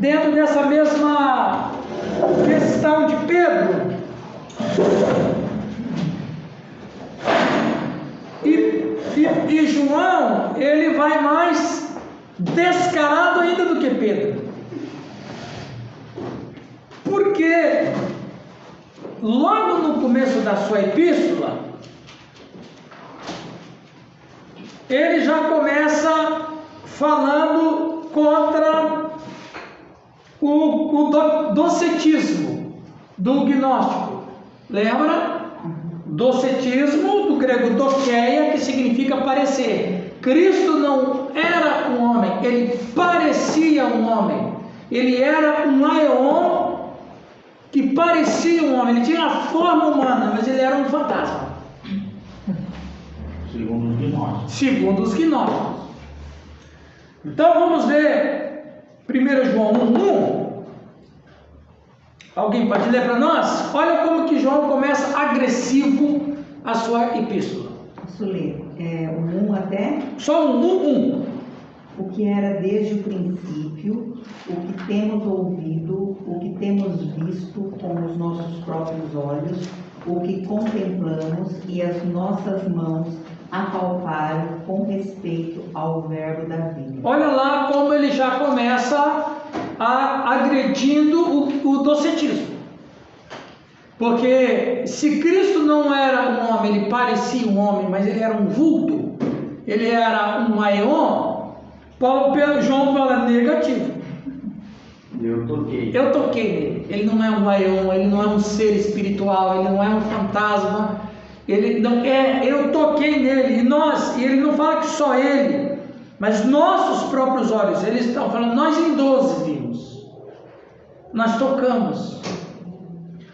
dentro dessa mesma questão de Pedro. E João, ele vai mais descarado ainda do que Pedro. Porque logo no começo da sua epístola, ele já começa falando contra o docetismo do gnóstico. Lembra? Docetismo, do grego dokeia, que significa parecer. Cristo não era um homem, ele parecia um homem. Ele era um aeon que parecia um homem. Ele tinha a forma humana, mas ele era um fantasma. Segundo os gnósticos. Segundo os gnósticos. Então vamos ver 1 João 1:1. Alguém pode ler para nós? Olha como que João começa agressivo a sua epístola. Posso ler o 1 até? Só um. O que era desde o princípio, o que temos ouvido, o que temos visto com os nossos próprios olhos, o que contemplamos e as nossas mãos apalparam com respeito ao verbo da vida. Olha lá como ele já começa agredindo o docetismo. Porque se Cristo não era um homem, ele parecia um homem, mas ele era um vulto, ele era um aeon, João fala negativo. Eu toquei nele. Ele não é um aeon, ele não é um ser espiritual, ele não é um fantasma. Ele não é, eu toquei nele. E ele não fala que só ele, mas nossos próprios olhos. Eles estão falando, nós em 12 vimos, nós tocamos.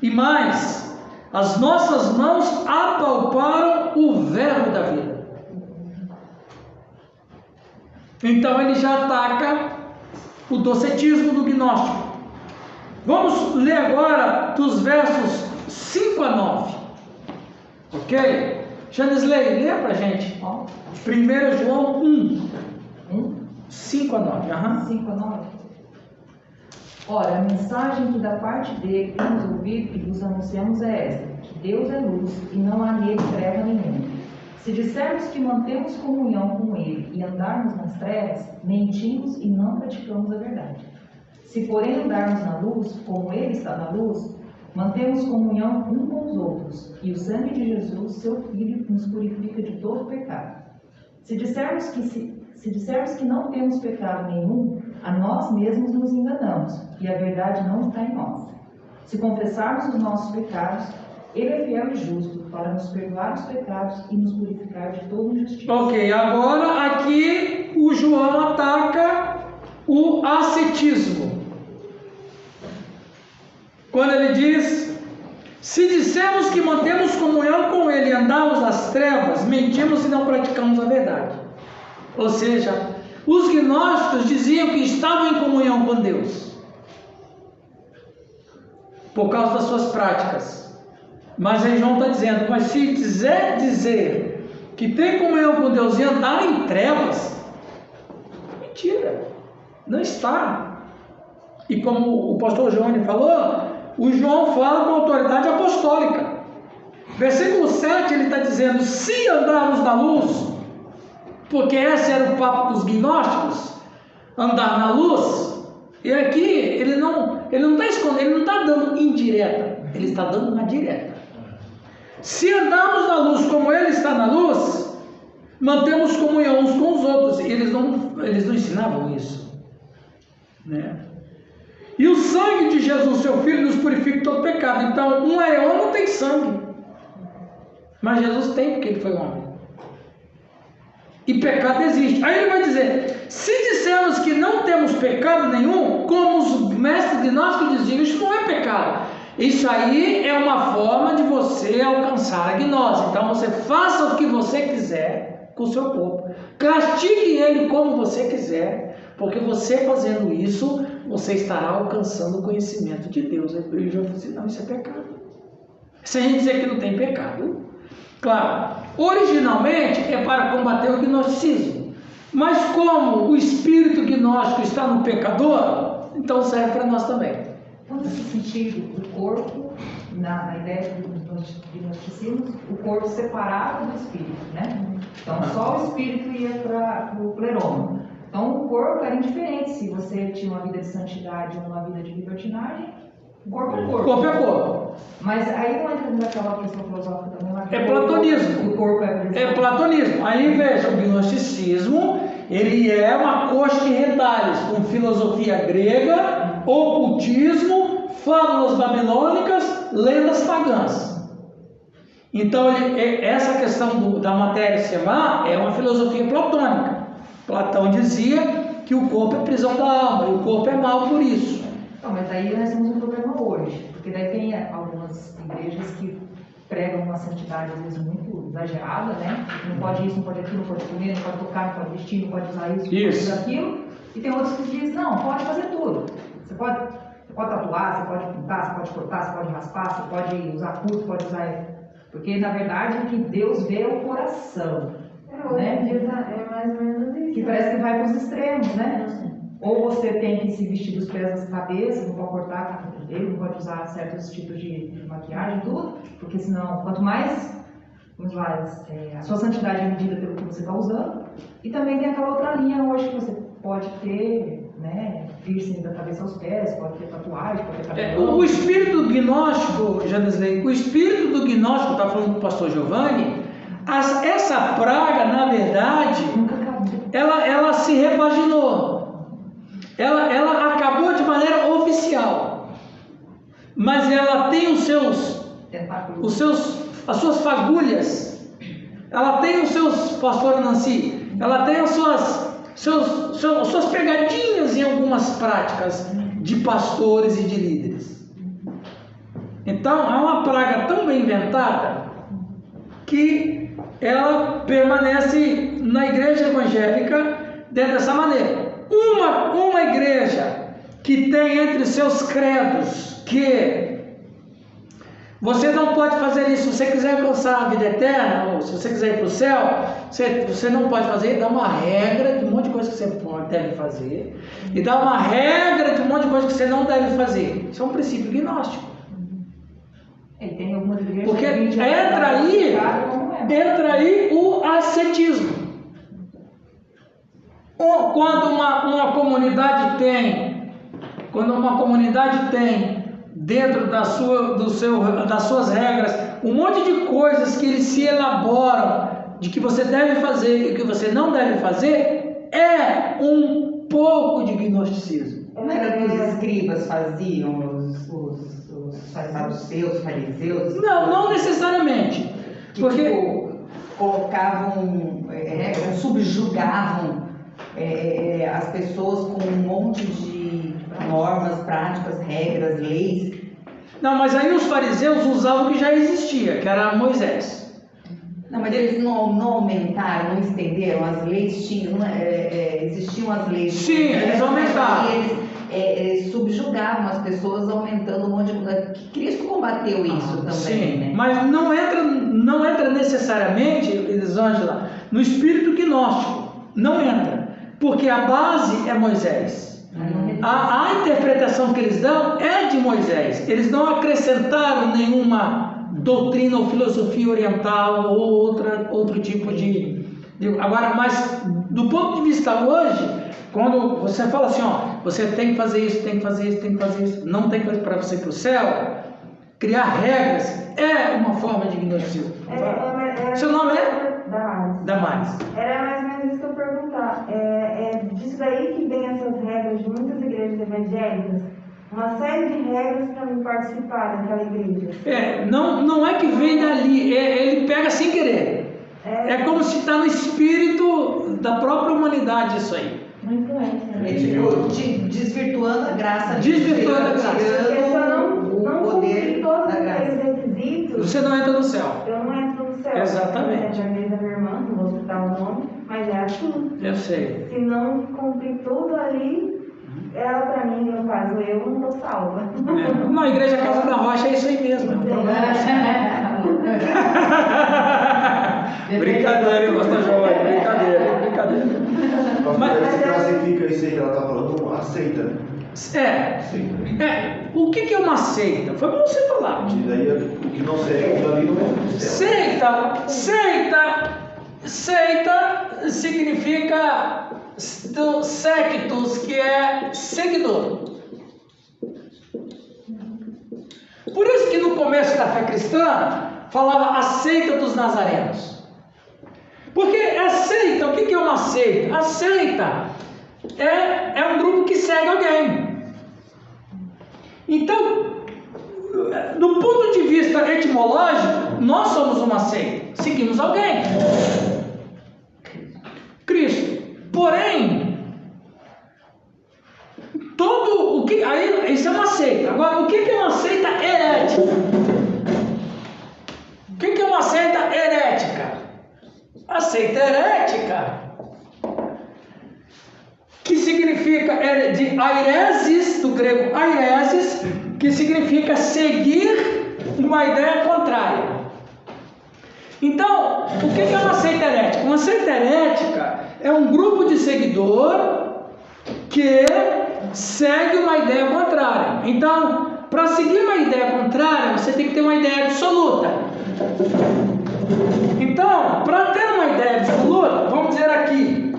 E mais, as nossas mãos apalparam o verbo da vida. Então ele já ataca o docetismo do gnóstico. Vamos ler agora dos versos 5 a 9. Ok? Janisley, lê pra gente. 1 João 1. 5 a 9. 5 a 9. Ora, a mensagem que da parte dele temos ouvido e vos anunciamos é esta: que Deus é luz e não há nele treva nenhuma. Se dissermos que mantemos comunhão com ele e andarmos nas trevas, mentimos e não praticamos a verdade. Se porém andarmos na luz, como ele está na luz, mantemos comunhão um com os outros, e o sangue de Jesus, seu Filho, nos purifica de todo pecado. Se dissermos que não temos pecado nenhum, a nós mesmos nos enganamos, e a verdade não está em nós. Se confessarmos os nossos pecados, ele é fiel e justo para nos perdoar os pecados e nos purificar de toda injustiça. Ok, agora aqui o João ataca o ascetismo. Quando ele diz: se dissermos que mantemos comunhão com ele e andamos nas trevas, mentimos e não praticamos a verdade. Ou seja, os gnósticos diziam que estavam em comunhão com Deus por causa das suas práticas. Mas aí João está dizendo: mas se quiser dizer que tem comunhão com Deus e andar em trevas, mentira, não está. E como o pastor João falou, o João fala com autoridade apostólica. Versículo 7 ele está dizendo: se andarmos na luz, porque esse era o papo dos gnósticos, andar na luz. E aqui ele não está escondendo, ele não está dando indireta, ele está dando uma direta. Se andamos na luz como ele está na luz, mantemos comunhão uns com os outros. Eles não ensinavam isso, né? E o sangue de Jesus, seu Filho, nos purifica de todo pecado. Então, um aeon não tem sangue, mas Jesus tem, porque ele foi homem. E pecado existe. Aí ele vai dizer: se dissermos que não temos pecado nenhum, como os mestres de nós que diziam, isso não é pecado. Isso aí é uma forma de você alcançar a gnose. Então você faça o que você quiser com o seu corpo, castigue ele como você quiser, porque você fazendo isso, você estará alcançando o conhecimento de Deus. Ele já falou assim: não, isso é pecado. Se a gente dizer que não tem pecado, claro, originalmente é para combater o gnosticismo, Mas como o espírito gnóstico está no pecador, então serve para nós também. Então, nesse sentido, o corpo, na ideia do gnosticismo, o corpo separado do espírito, né? Então, só o espírito ia para o pleroma. Então, o corpo era indiferente se você tinha uma vida de santidade ou uma vida de libertinagem. O corpo é corpo. Corpo é corpo. Mas aí não entra naquela questão filosófica também. É platonismo. O corpo É platonismo. Aí veja, o gnosticismo, ele é uma coxa de retalhos com filosofia grega, ocultismo, fábulas babilônicas, lendas pagãs. Então, essa questão da matéria semá é uma filosofia platônica. Platão dizia que o corpo é prisão da alma e o corpo é mal por isso. Não, mas aí nós temos um problema hoje, porque daí tem algumas igrejas que pregam uma santidade às vezes muito exagerada, né? Não pode isso, não pode aquilo, não pode comer, não pode tocar, não pode vestir, não pode usar isso, não pode usar aquilo. E tem outros que dizem, não, pode fazer tudo. Você pode tatuar, você pode pintar, você pode cortar, você pode raspar, você pode usar curso, pode usar... Porque na verdade o que Deus vê é o coração. Né? É mais ou menos isso. Que parece que vai para os extremos, né? Ou você tem que se vestir dos pés às cabeças, não pode cortar a cabelo dele, não pode usar certos tipos de maquiagem, tudo, porque senão, quanto mais, vamos lá, a sua santidade é medida pelo que você está usando. E também tem aquela outra linha hoje que você pode ter, né, piercing da cabeça aos pés, pode ter tatuagem, pode ter cabelo. O espírito gnóstico, Janesley, o espírito do gnóstico, está falando com o pastor Giovanni, essa praga, na verdade, ela se repaginou. Ela acabou de maneira oficial, mas ela tem as suas fagulhas, ela tem os seus, pastor Nancy, ela tem as suas pegadinhas em algumas práticas de pastores e de líderes. Então é uma praga tão bem inventada que ela permanece na igreja evangélica dessa maneira. Uma igreja que tem entre seus credos que você não pode fazer isso, se você quiser alcançar a vida eterna, ou se você quiser ir para o céu, você não pode fazer, dá uma regra de um monte de coisa que você deve fazer, e dá uma regra de um monte de coisa que você não deve fazer. Isso é um princípio gnóstico. Tem algumas igrejas. Porque entra aí o ascetismo. Quando uma comunidade tem dentro das suas regras um monte de coisas que eles se elaboram de que você deve fazer e que você não deve fazer, é um pouco de gnosticismo. Não era que os escribas faziam, os saduceus, fariseus? Não necessariamente. Porque colocavam, subjugavam as pessoas com um monte de normas, práticas, regras, leis. Não, mas aí os fariseus usavam o que já existia, que era Moisés. Não, mas eles não aumentaram, não estenderam, as leis tinham, existiam as leis. Sim, eles aumentaram. Eles subjugavam as pessoas, aumentando um monte de coisa. Cristo combateu isso também. Sim, né? mas não entra necessariamente, Elisângela, no espírito gnóstico. Não entra. Porque a base é Moisés. A interpretação que eles dão é de Moisés. Eles não acrescentaram nenhuma doutrina ou filosofia oriental ou outro tipo de... Agora, mas do ponto de vista hoje, quando você fala assim, você tem que fazer isso, tem que fazer isso, tem que fazer isso, não tem que fazer para você ir para o céu, criar regras é uma forma de gnosticismo. Seu nome é? Damares. Era mais ou menos isso que eu ia perguntar. É disso daí que vem essas regras de muitas igrejas evangélicas? Uma série de regras para me participar daquela igreja. Não é que vem dali, ele pega sem querer. É como se está no espírito da própria humanidade isso aí. Uma influência. É tipo, desvirtuando a graça. Desvirtuando a graça. Porque se eu não o cumprir poder todos da graça. aqueles requisitos, Você não entra no céu. eu não entro no céu. Exatamente. A igreja da minha irmã, não vou citar o nome, mas é assim. Eu sei. Se não cumprir tudo ali, ela para mim, no caso eu, não estou salva. Na igreja Casa da Rocha é isso aí mesmo. É um problema. Brincadeira, hein, pastor João? Brincadeira. Mas você classifica isso aí que ela está falando uma seita, né? O que é uma seita? Foi bom você falar. E daí o que não segue aquilo ali não é do céu. Seita significa sectus, que é seguidor. Por isso que no começo da fé cristã falava a seita dos nazarenos. Porque a seita, o que é uma seita? A seita é um grupo que segue alguém. Então, do ponto de vista etimológico, nós somos uma seita, seguimos alguém, Cristo. Porém, aí isso é uma seita. Agora, o que é uma seita herética? O que é uma seita herética? A seita herética, que significa de airesis, do grego airesis, que significa seguir uma ideia contrária. Então, o que é uma seita herética? Uma seita herética é um grupo de seguidor que segue uma ideia contrária. Então, para seguir uma ideia contrária, você tem que ter uma ideia absoluta. Então, para ter uma ideia absoluta, vamos dizer aqui,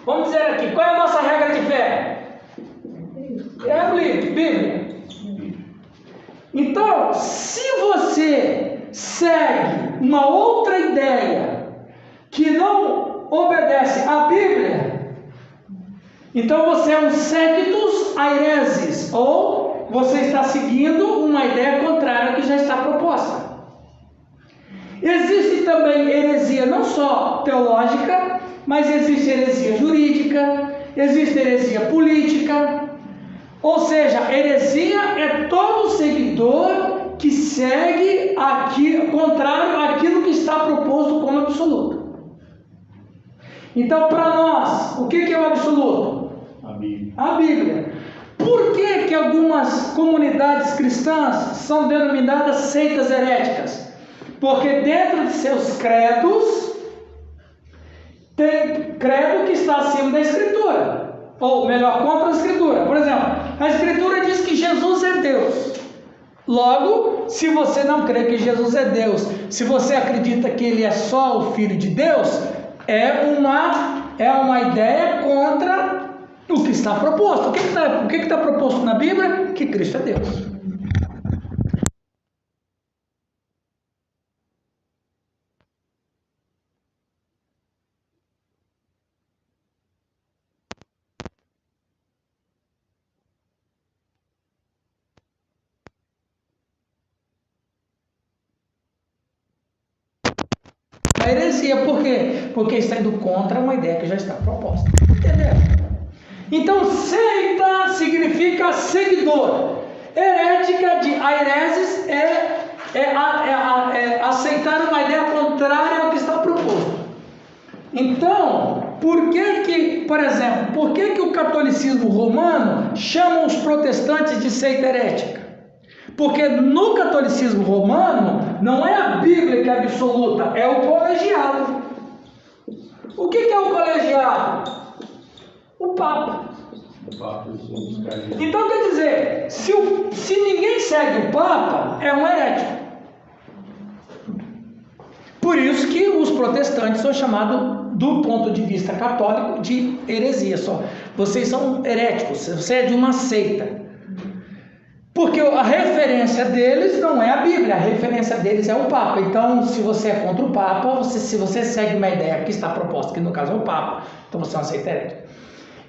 qual é a nossa regra de fé? É a Bíblia. Então, se você segue uma outra ideia que não obedece à Bíblia, então você é um sectus airesis, ou você está seguindo uma ideia contrária que já está proposta. Existe também heresia não só teológica, mas existe heresia jurídica, existe heresia política. Ou seja, heresia é todo seguidor que segue contrário àquilo que está proposto como absoluto. Então, para nós, o que é o absoluto? A Bíblia. Por que algumas comunidades cristãs são denominadas seitas heréticas? Porque dentro de seus credos tem credo que está acima da Escritura, ou melhor, contra a Escritura. Por exemplo, a Escritura diz que Jesus é Deus. Logo, se você não crê que Jesus é Deus, se você acredita que Ele é só o Filho de Deus, é uma ideia contra o que está proposto. O que está proposto na Bíblia? Que Cristo é Deus. A heresia, por quê? Porque está indo contra uma ideia que já está proposta. Entendeu? Então, seita significa seguidor. Herética de airesis é aceitar uma ideia contrária ao que está proposto. Então, por que o catolicismo romano chama os protestantes de seita herética? Porque no catolicismo romano não é a Bíblia que é absoluta, é o colegiado. O que é o colegiado? O Papa. Então quer dizer, se ninguém segue o Papa, é um herético. Por isso que os protestantes são chamados, do ponto de vista católico, de heresia só. Vocês são heréticos, você é de uma seita. Porque a referência deles não é a Bíblia, a referência deles é o Papa. Então, se você é contra o Papa, se você segue uma ideia que está proposta, que no caso é o Papa, então você é uma seita herética.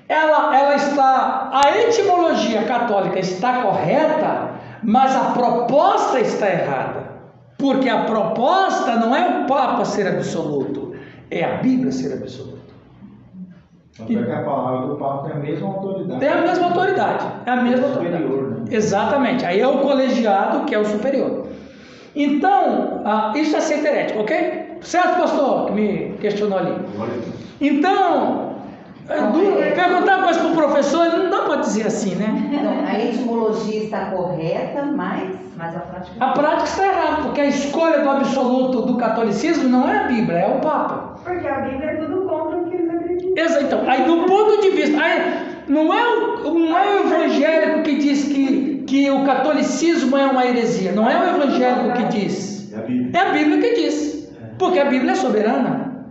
A etimologia católica está correta, mas a proposta está errada. Porque a proposta não é o Papa ser absoluto, é a Bíblia ser absoluta. Tanto é que a palavra do Papa tem a mesma autoridade. Tem a mesma autoridade. É a mesma autoridade. Superior, né? Exatamente. Aí é o colegiado que é o superior. Então, isso é seita herética, ok? Certo, pastor? Que me questionou ali. Então, perguntar coisa para o professor, não dá para dizer assim, né? Então, a etimologia está correta, mas Mas a prática... A prática está errada, porque a escolha do absoluto do catolicismo não é a Bíblia, é o Papa. Porque a Bíblia é tudo contra o que eles acreditam. Então, aí do ponto de vista, aí, não é o evangélico que diz que o catolicismo é uma heresia, não é o evangélico que diz, é a Bíblia que diz, porque a Bíblia é soberana.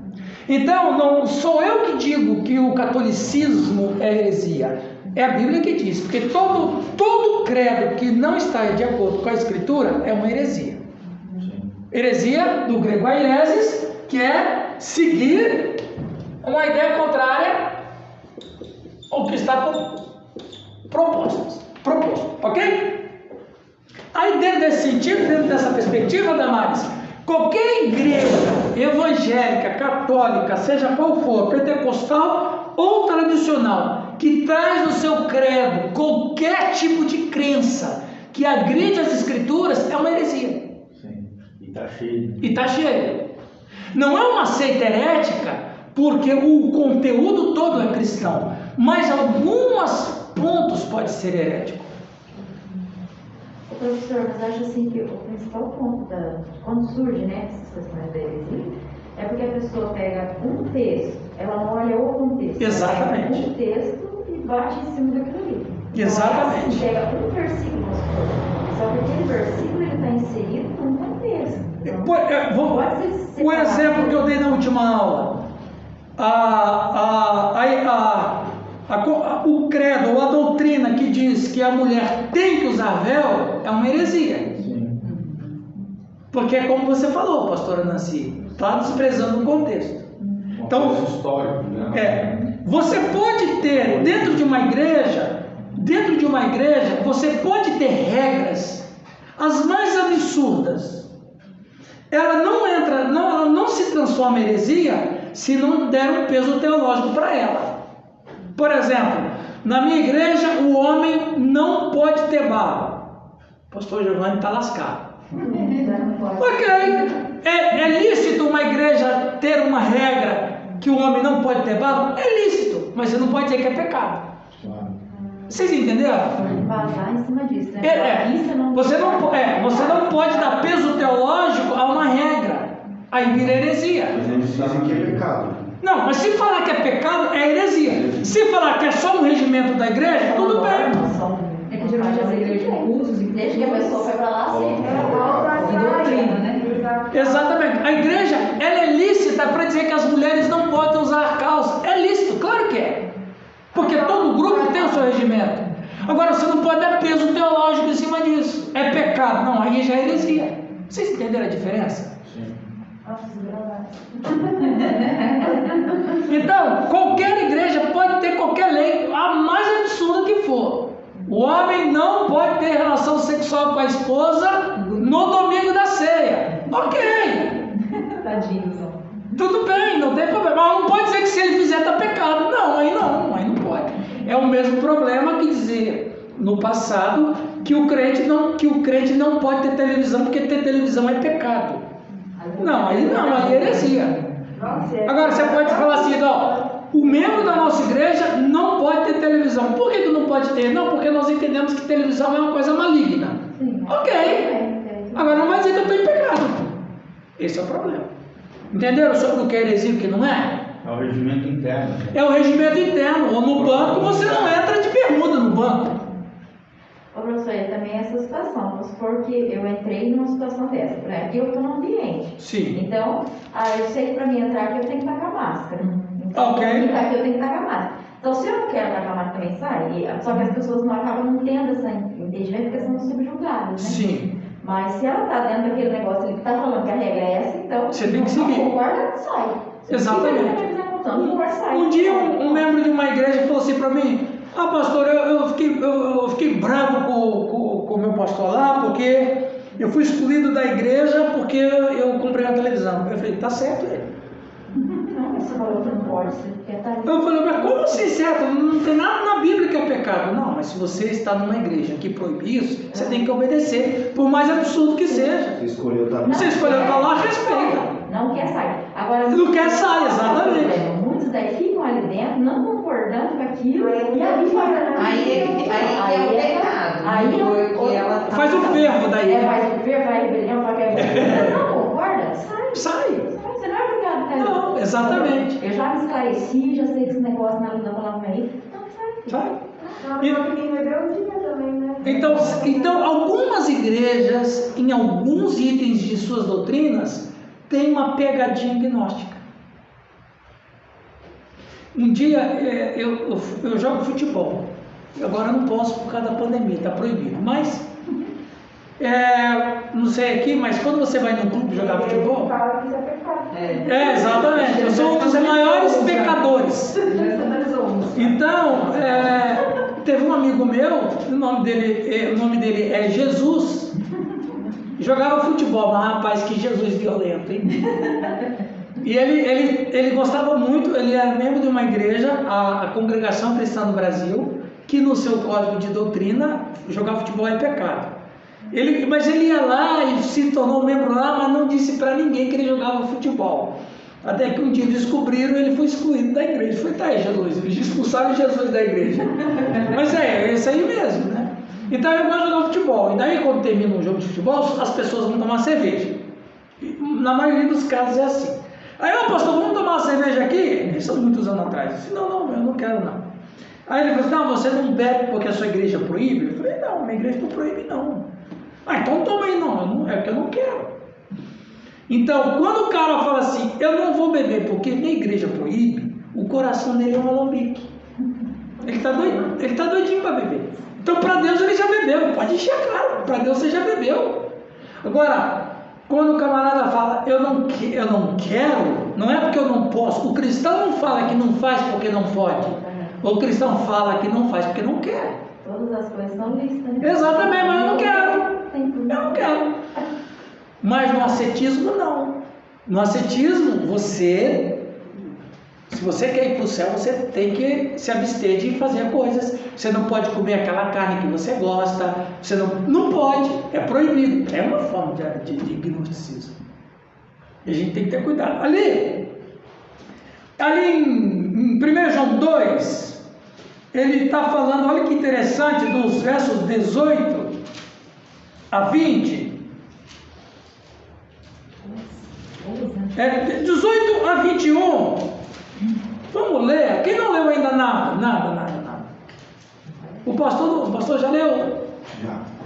Então, não sou eu que digo que o catolicismo é heresia, é a Bíblia que diz, porque todo credo que não está de acordo com a Escritura é uma heresia. Heresia, do grego aireses, que é seguir uma ideia contrária ao que está proposto, ok? Aí dentro desse sentido, dentro dessa perspectiva, Damares, qualquer igreja evangélica, católica, seja qual for, pentecostal ou tradicional, que traz no seu credo qualquer tipo de crença que agride as escrituras, é uma heresia. Sim. E está cheio. E está cheio. Não é uma seita herética, porque o conteúdo todo é cristão, mas alguns pontos pode ser herético. Professor, mas acho assim que o principal ponto quando surge, né, essas questões da heresia, é porque a pessoa pega um texto, ela não olha o contexto. Exatamente. Ela pega um texto e bate em cima daquilo ali. Exatamente. Então, ela pega um versículo, vamos supor, só que aquele versículo ele está inserido num contexto. Então, O exemplo que eu dei na última aula, o credo ou a doutrina que diz que a mulher tem que usar véu é uma heresia. Sim. Porque é como você falou, pastora Nancy, está desprezando o contexto. Então, Histórico, né? você pode ter dentro de uma igreja, você pode ter regras as mais absurdas. Ela não se transforma em heresia se não der um peso teológico para ela. Por exemplo, na minha igreja o homem não pode ter barba. O pastor Giovanni está lascado. Ok, é lícito uma igreja ter uma regra que o homem não pode ter barba? É lícito, mas você não pode dizer que é pecado. Claro. Vocês entenderam? Vazar em cima disso, né? Você não pode dar peso teológico a uma regra. Aí vira heresia. Mas eles dizem que é pecado. Não, mas se falar que é pecado, é heresia. Se falar que é só um regimento da igreja, tudo bem. É que geralmente as igrejas têm cursos e Desde que a pessoa foi para lá, sempre. e doutrina, né? Exatamente. A igreja, ela é lícita para dizer que as mulheres não podem usar calça. É lícito, claro que é. Porque todo grupo tem o seu regimento. Agora, você não pode dar peso teológico em cima disso. É pecado. Não, aí já é heresia. Vocês entenderam a diferença? Sim. Então, qualquer igreja pode ter qualquer lei, a mais absurda que for. O homem não pode ter relação sexual com a esposa no domingo da ceia. Ok. Tadinhos, ó. Tudo bem, não tem problema. Mas não pode dizer que se ele fizer está pecado. Não, aí não pode. É o mesmo problema que dizer no passado que o crente não pode ter televisão porque ter televisão é pecado. Não, aí é heresia. Agora você pode falar assim, o membro da nossa igreja não pode ter televisão. Por que não pode ter? Não, porque nós entendemos que televisão é uma coisa maligna. Ok. Agora não vai dizer que eu estou em pecado. Esse é o problema. Entenderam sobre o que é heresia e o que não é? É o regimento interno. Né? É o regimento interno. Ou no banco você não entra de bermuda no banco. Ô professor, também essa situação, vamos supor que eu entrei numa situação dessa, né? Aqui eu estou no ambiente. Sim. Então, eu sei que para mim entrar aqui eu tenho que estar com a máscara. Então, Ok. para mim entrar aqui eu tenho que estar com a máscara. Então, se eu não quero estar com a máscara também sai, só que as pessoas não acabam não tendo esse entendimento porque são subjugadas, né? Sim. Mas se ela está dentro daquele negócio ali que está falando que a regra é essa, então Você tem que seguir. não concorda, sai. Exatamente. Sai. Um dia um membro de uma igreja falou assim para mim: pastor, eu fiquei bravo com o meu pastor lá, porque eu fui excluído da igreja porque eu comprei uma televisão. Eu falei: tá certo ele. Não, você falou que não pode, você quer estar ali. Eu falei: mas como assim certo? Não tem nada na Bíblia que é pecado. Não, mas se você está numa igreja que proíbe isso, você tem que obedecer, por mais absurdo que seja. Você escolheu estar Você escolheu estar lá, respeita. Não quer sair. Agora, Não quer sair, exatamente. Muitos daí ficam ali dentro, não concordando com aquilo, e ali fora. Aí é o pecado. Aí porque ela tá Faz do fervo daí. É mais do fervo, vai rebelião, vai quebrar. Não, concorda? Sai. Sai. Você não é obrigado a ficar. Não, exatamente. Eu já me esclareci, já sei que esse negócio na palavra aí. Então sai. Sai. Não, porque tem rebeldia também, né? Então, algumas igrejas, em alguns itens de suas doutrinas, têm uma pegadinha gnóstica. Um dia eu jogo futebol. Agora eu não posso por causa da pandemia, está proibido. Mas, não sei aqui, mas quando você vai num clube jogar futebol. Fala que isso é pecado. Exatamente. Eu sou um dos maiores pecadores. Então, teve um amigo meu, o nome dele é Jesus, jogava futebol, mas rapaz, que Jesus violento, hein? E ele gostava muito, ele era membro de uma igreja, a Congregação Cristã do Brasil, que no seu código de doutrina, jogar futebol é pecado. Mas ele ia lá e se tornou membro lá, mas não disse para ninguém que ele jogava futebol. Até que um dia descobriram, ele foi excluído da igreja. Foi, tá aí, Jesus. Eles expulsaram Jesus da igreja. Mas é isso aí mesmo, né? Então eu gosto de jogar futebol. E daí, quando termina um jogo de futebol, as pessoas vão tomar cerveja. Na maioria dos casos é assim. Aí, pastor, vamos tomar uma cerveja aqui? Isso há muitos anos atrás. Eu disse, não, eu não quero não. Aí ele falou assim, não, você não bebe porque a sua igreja proíbe? Eu falei, não, minha igreja não proíbe não. Então toma aí, não, é que eu não quero. Então, quando o cara fala assim, eu não vou beber porque minha igreja proíbe, o coração dele é um alambique. Ele está doidinho para beber. Então, para Deus ele já bebeu, pode encher a cara, para Deus você já bebeu. Agora, quando o camarada fala, eu não quero, não é porque eu não posso. O cristão não fala que não faz porque não pode. O cristão fala que não faz porque não quer. Todas as coisas estão listas, né? Exatamente, mas eu não quero. Eu não quero. Mas no ascetismo, não. No ascetismo, se você quer ir para o céu, você tem que se abster de fazer coisas. Você não pode comer aquela carne que você gosta. Você não pode. É proibido. É uma forma de gnosticismo. E a gente tem que ter cuidado. Ali em 1 João 2, ele está falando, olha que interessante, dos versos 18 a 20. 18 a 21. Vamos ler. Quem não leu ainda nada? O pastor já leu?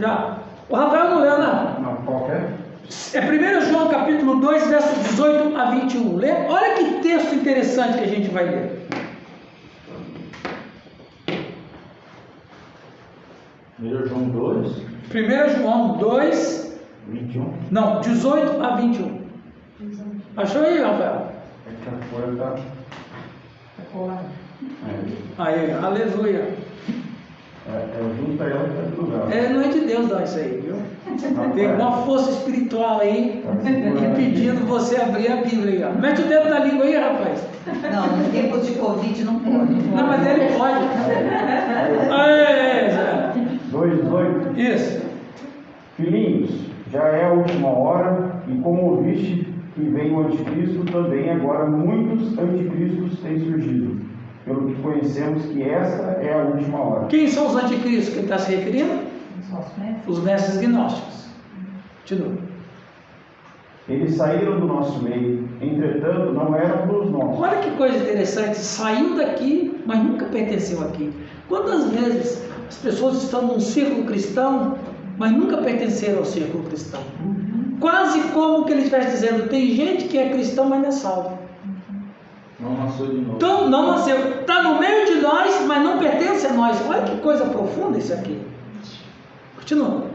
Já. O Rafael não leu nada? Não, qual é? É 1 João capítulo 2, versos 18 a 21. Lê. Olha que texto interessante que a gente vai ler. 1 João 2. 1 João 2, 21. não, 18 a 21. Achou aí, Rafael? É que a folha está. Aí, aleluia. Junta ela que está no lugar. Não é de Deus não isso aí, viu? Tem uma força espiritual aí impedindo você abrir a Bíblia. Mete o dedo na língua aí, rapaz. Não, em tempos de Covid não pode. Não, mas ele pode. 2:18. Isso. Filhinhos, já é a última hora, e como ouviste que vem o anticristo, também agora muitos anticristos têm surgido, pelo que conhecemos que esta é a última hora. Quem são os anticristos que ele está se referindo? Os mestres gnósticos. Continua. Eles saíram do nosso meio, entretanto não eram dos nossos. Olha que coisa interessante, saiu daqui, mas nunca pertenceu aqui. Quantas vezes as pessoas estão num círculo cristão, mas nunca pertenceram ao círculo cristão? Quase como que ele estivesse dizendo, tem gente que é cristão, mas não é salvo. Não nasceu de novo. Então, não nasceu, está no meio de nós, mas não pertence a nós. Olha que coisa profunda isso aqui. Continua.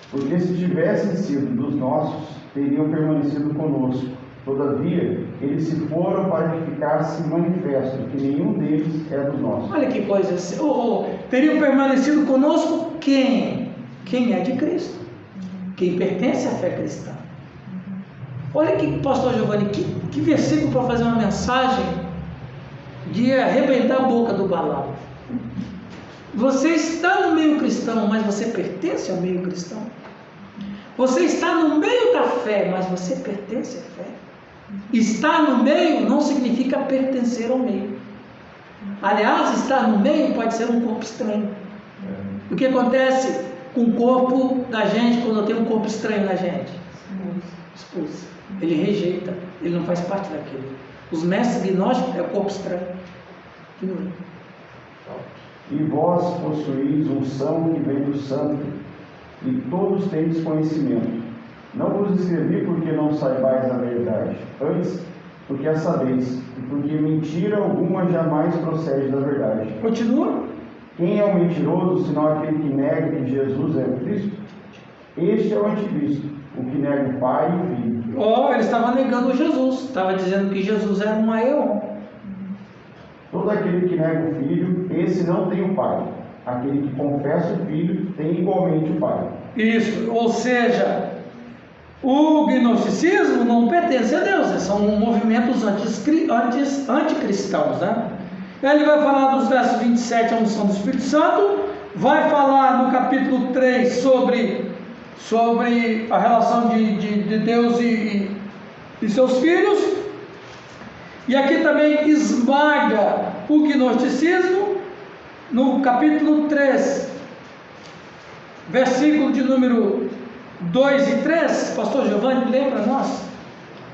Porque se tivessem sido dos nossos, teriam permanecido conosco. Todavia, eles se foram para que ficasse manifesto que nenhum deles é dos nossos. Olha que coisa. Teriam permanecido conosco quem? Quem é de Cristo. Quem pertence à fé cristã. Olha que, pastor Giovanni, que versículo para fazer uma mensagem de arrebentar a boca do Balaão. Você está no meio cristão, mas você pertence ao meio cristão. Você está no meio da fé, mas você pertence à fé. Estar no meio não significa pertencer ao meio. Aliás, estar no meio pode ser um corpo estranho. O que acontece? com o corpo da gente quando tem um corpo estranho na gente? Expulsa. Ele rejeita, ele não faz parte daquilo. Os mestres gnósticos é o corpo estranho. E vós possuís unção que vem do santo, e todos tendes conhecimento. Não vos escrevi porque não saibais a verdade, antes porque a sabeis, e porque mentira alguma jamais procede da verdade. Continua. Quem é o mentiroso, senão aquele que nega que Jesus é o Cristo? Este é o anticristo, o que nega o Pai e o Filho. Ele estava negando Jesus, estava dizendo que Jesus era um aeon. Todo aquele que nega o Filho, esse não tem o Pai. Aquele que confessa o Filho tem igualmente o Pai. Isso, ou seja, o gnosticismo não pertence a Deus, são movimentos anticristãos, né? Ele vai falar dos versos 27, a unção do Espírito Santo, vai falar no capítulo 3 sobre a relação de Deus e seus filhos, e aqui também esmaga o gnosticismo, no capítulo 3, versículo de número 2 e 3, pastor Giovanni, lê para nós.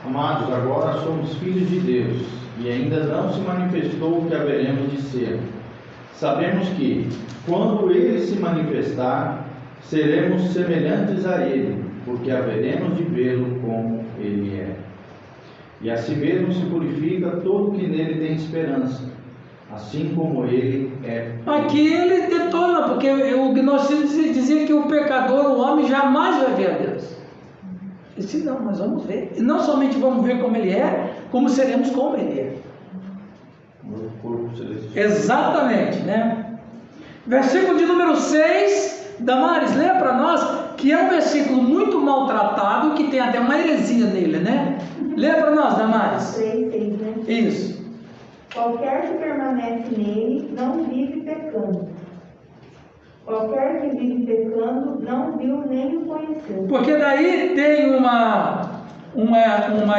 Amados, agora somos filhos de Deus, e ainda não se manifestou o que haveremos de ser. Sabemos que, quando Ele se manifestar, seremos semelhantes a Ele, porque haveremos de vê-lo como Ele é. E a si mesmo se purifica todo que nele tem esperança, assim como Ele é. Aqui ele detona, porque o gnosticismo dizia que o pecador, o homem, jamais vai ver a Deus. Ele disse, não, nós vamos ver. E não somente vamos ver como Ele é, como seremos como Ele é. No corpo celestial. Exatamente, né? Versículo de número 6, Damares, lê para nós, que é um versículo muito maltratado, que tem até uma heresia nele, né? Lê para nós, Damares. 3:6, né? Isso. Qualquer que permanece nele não vive pecando. Qualquer que vive pecando não viu nem o conheceu. Porque daí tem uma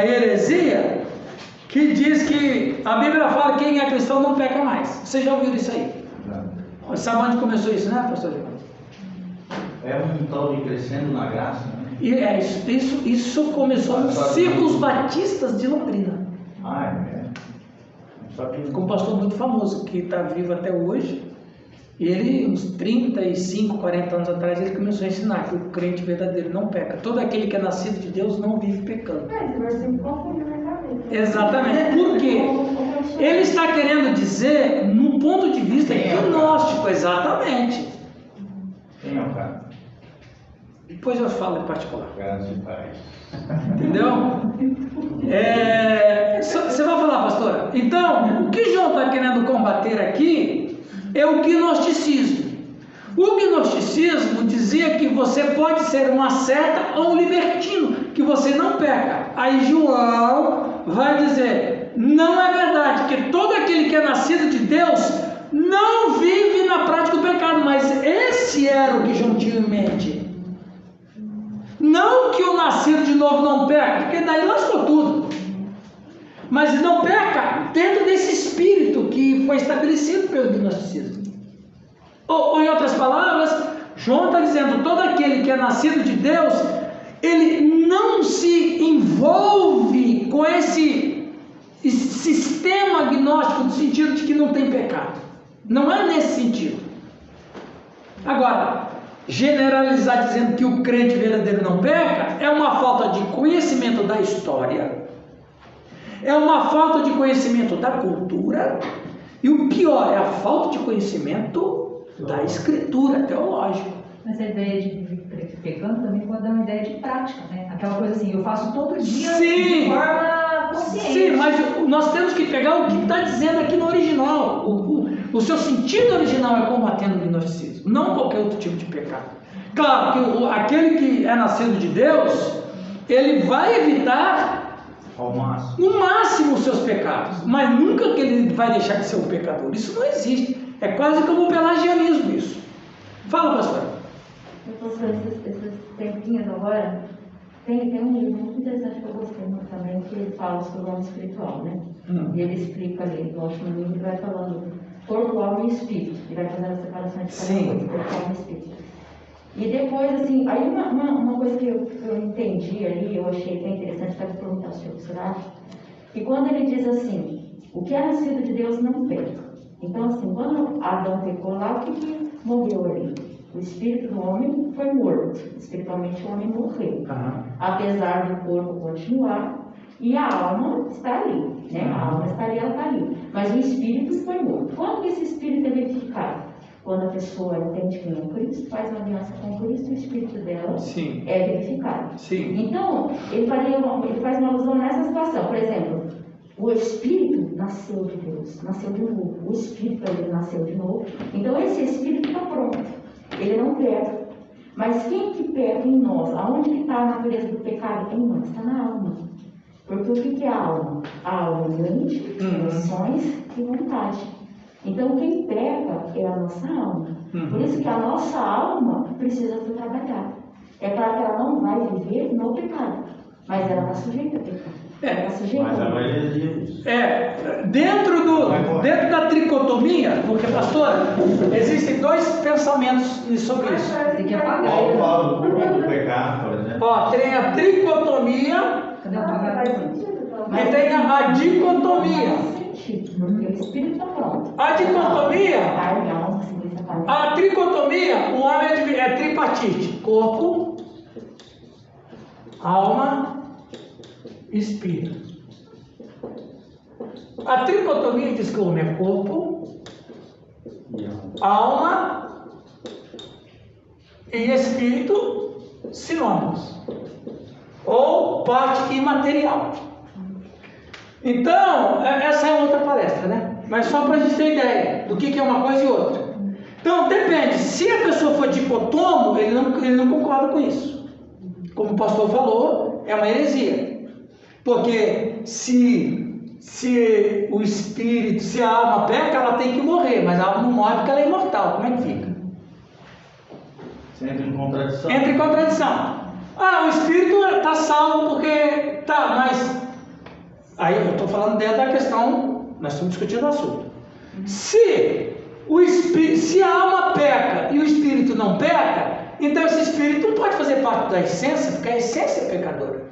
heresia que diz que a Bíblia fala que quem é cristão não peca mais. Vocês já ouviram isso aí? Não. Sabe onde começou isso, né, pastor Giovanni? É um tal de crescendo na graça, né? E isso começou nos círculos batistas de Londrina. É. Só que Com um pastor muito famoso, que está vivo até hoje. E ele, uns 35, 40 anos atrás, ele começou a ensinar que o crente verdadeiro não peca. Todo aquele que é nascido de Deus não vive pecando. Esse versículo confundiu minha cabeça. Exatamente. Por quê? Ele está querendo dizer, num ponto de vista gnóstico, exatamente. quem é o cara? Depois eu falo em particular. Graças e paz. Entendeu? Você vai falar, pastora? Então, o que João está querendo combater aqui é o gnosticismo. O gnosticismo dizia que você pode ser um asceta ou um libertino, que você não peca. Aí João vai dizer, não é verdade, que todo aquele que é nascido de Deus não vive na prática do pecado, mas esse era o que João tinha em mente. Não que o nascido de novo não peca, porque daí lascou tudo. Mas não peca dentro desse espírito que foi estabelecido pelo gnosticismo. Ou em outras palavras, João está dizendo, todo aquele que é nascido de Deus, ele não se envolve com esse sistema gnóstico no sentido de que não tem pecado. Não é nesse sentido. Agora, generalizar dizendo que o crente verdadeiro não peca é uma falta de conhecimento da história, é uma falta de conhecimento da cultura, e o pior é a falta de conhecimento da escritura teológica. Mas a ideia de viver pecando também pode dar uma ideia de prática, né? Aquela coisa assim, eu faço todo dia de forma consciente. Sim, mas nós temos que pegar o que está dizendo aqui no original. O seu sentido original é combatendo o gnosticismo, não qualquer outro tipo de pecado. Claro que aquele que é nascido de Deus, ele vai evitar Ao máximo. no máximo os seus pecados, mas nunca que ele vai deixar de ser um pecador. Isso não existe. É quase como o pelagianismo isso. Fala, pastor. Esses tempinhos agora, tem um livro muito interessante que eu gostei muito também, que ele fala sobre o homem espiritual, né? E ele explica ali, no último livro, ele vai falando corpo, alma e espírito. Ele vai fazendo a separação de cada coisa, corpo, alma e espírito. E depois, assim, aí uma coisa que eu entendi ali, eu achei bem interessante, para perguntar ao senhor, será? Que quando ele diz assim, o que é nascido de Deus não peca. Então, assim, quando Adão pecou lá, o que morreu ali? O espírito do homem foi morto, espiritualmente o homem morreu. Apesar do corpo continuar, e a alma está ali, né? A alma está ali, ela está ali. Mas o espírito foi morto. Quando que esse espírito é verificado? Quando a pessoa entende quem é Cristo, faz uma aliança com Cristo, o espírito dela Sim. é verificado. Sim. Então, ele faz uma alusão nessa situação. Por exemplo, o espírito nasceu de Deus, nasceu de novo. O espírito ele nasceu de novo. Então, esse espírito está pronto. Ele não peca. Mas quem que peca em nós? Aonde que está a natureza do pecado? Em nós, está na alma. Porque o que é a alma? A alma é mente, emoções e vontade. Então, quem peca é a nossa alma. Por isso que a nossa alma precisa ser trabalhada. É para que ela não vai viver no pecado. Mas ela está sujeita a pecado. Mas a maioria diz. Dentro da tricotomia, porque, pastor, existem dois pensamentos sobre isso. Tem que apagar. Paulo fala do corpo do pecado, por exemplo. Ó, tem a tricotomia Cadê o apagar? e tem a dicotomia. Porque o espírito está pronto. A dicotomia, Carne, alma, simboliza carne. a tricotomia, o homem é tripartite: corpo, alma, espírito. A tricotomia diz que o homem é corpo, alma e espírito sinônimos, ou parte imaterial. Então, essa é outra palestra, né? Mas só para a gente ter ideia do que é uma coisa e outra. Então, depende. Se a pessoa for dicotomo, ele não concorda com isso. Como o pastor falou, é uma heresia. Porque se o espírito, se a alma peca, ela tem que morrer. Mas a alma não morre porque ela é imortal. Como é que fica? Você entra em contradição. Entra em contradição. O espírito está salvo porque... Tá, mas... Aí eu estou falando dentro da questão, nós estamos discutindo o assunto. Se a alma peca e o espírito não peca, então esse espírito não pode fazer parte da essência, porque a essência é pecadora.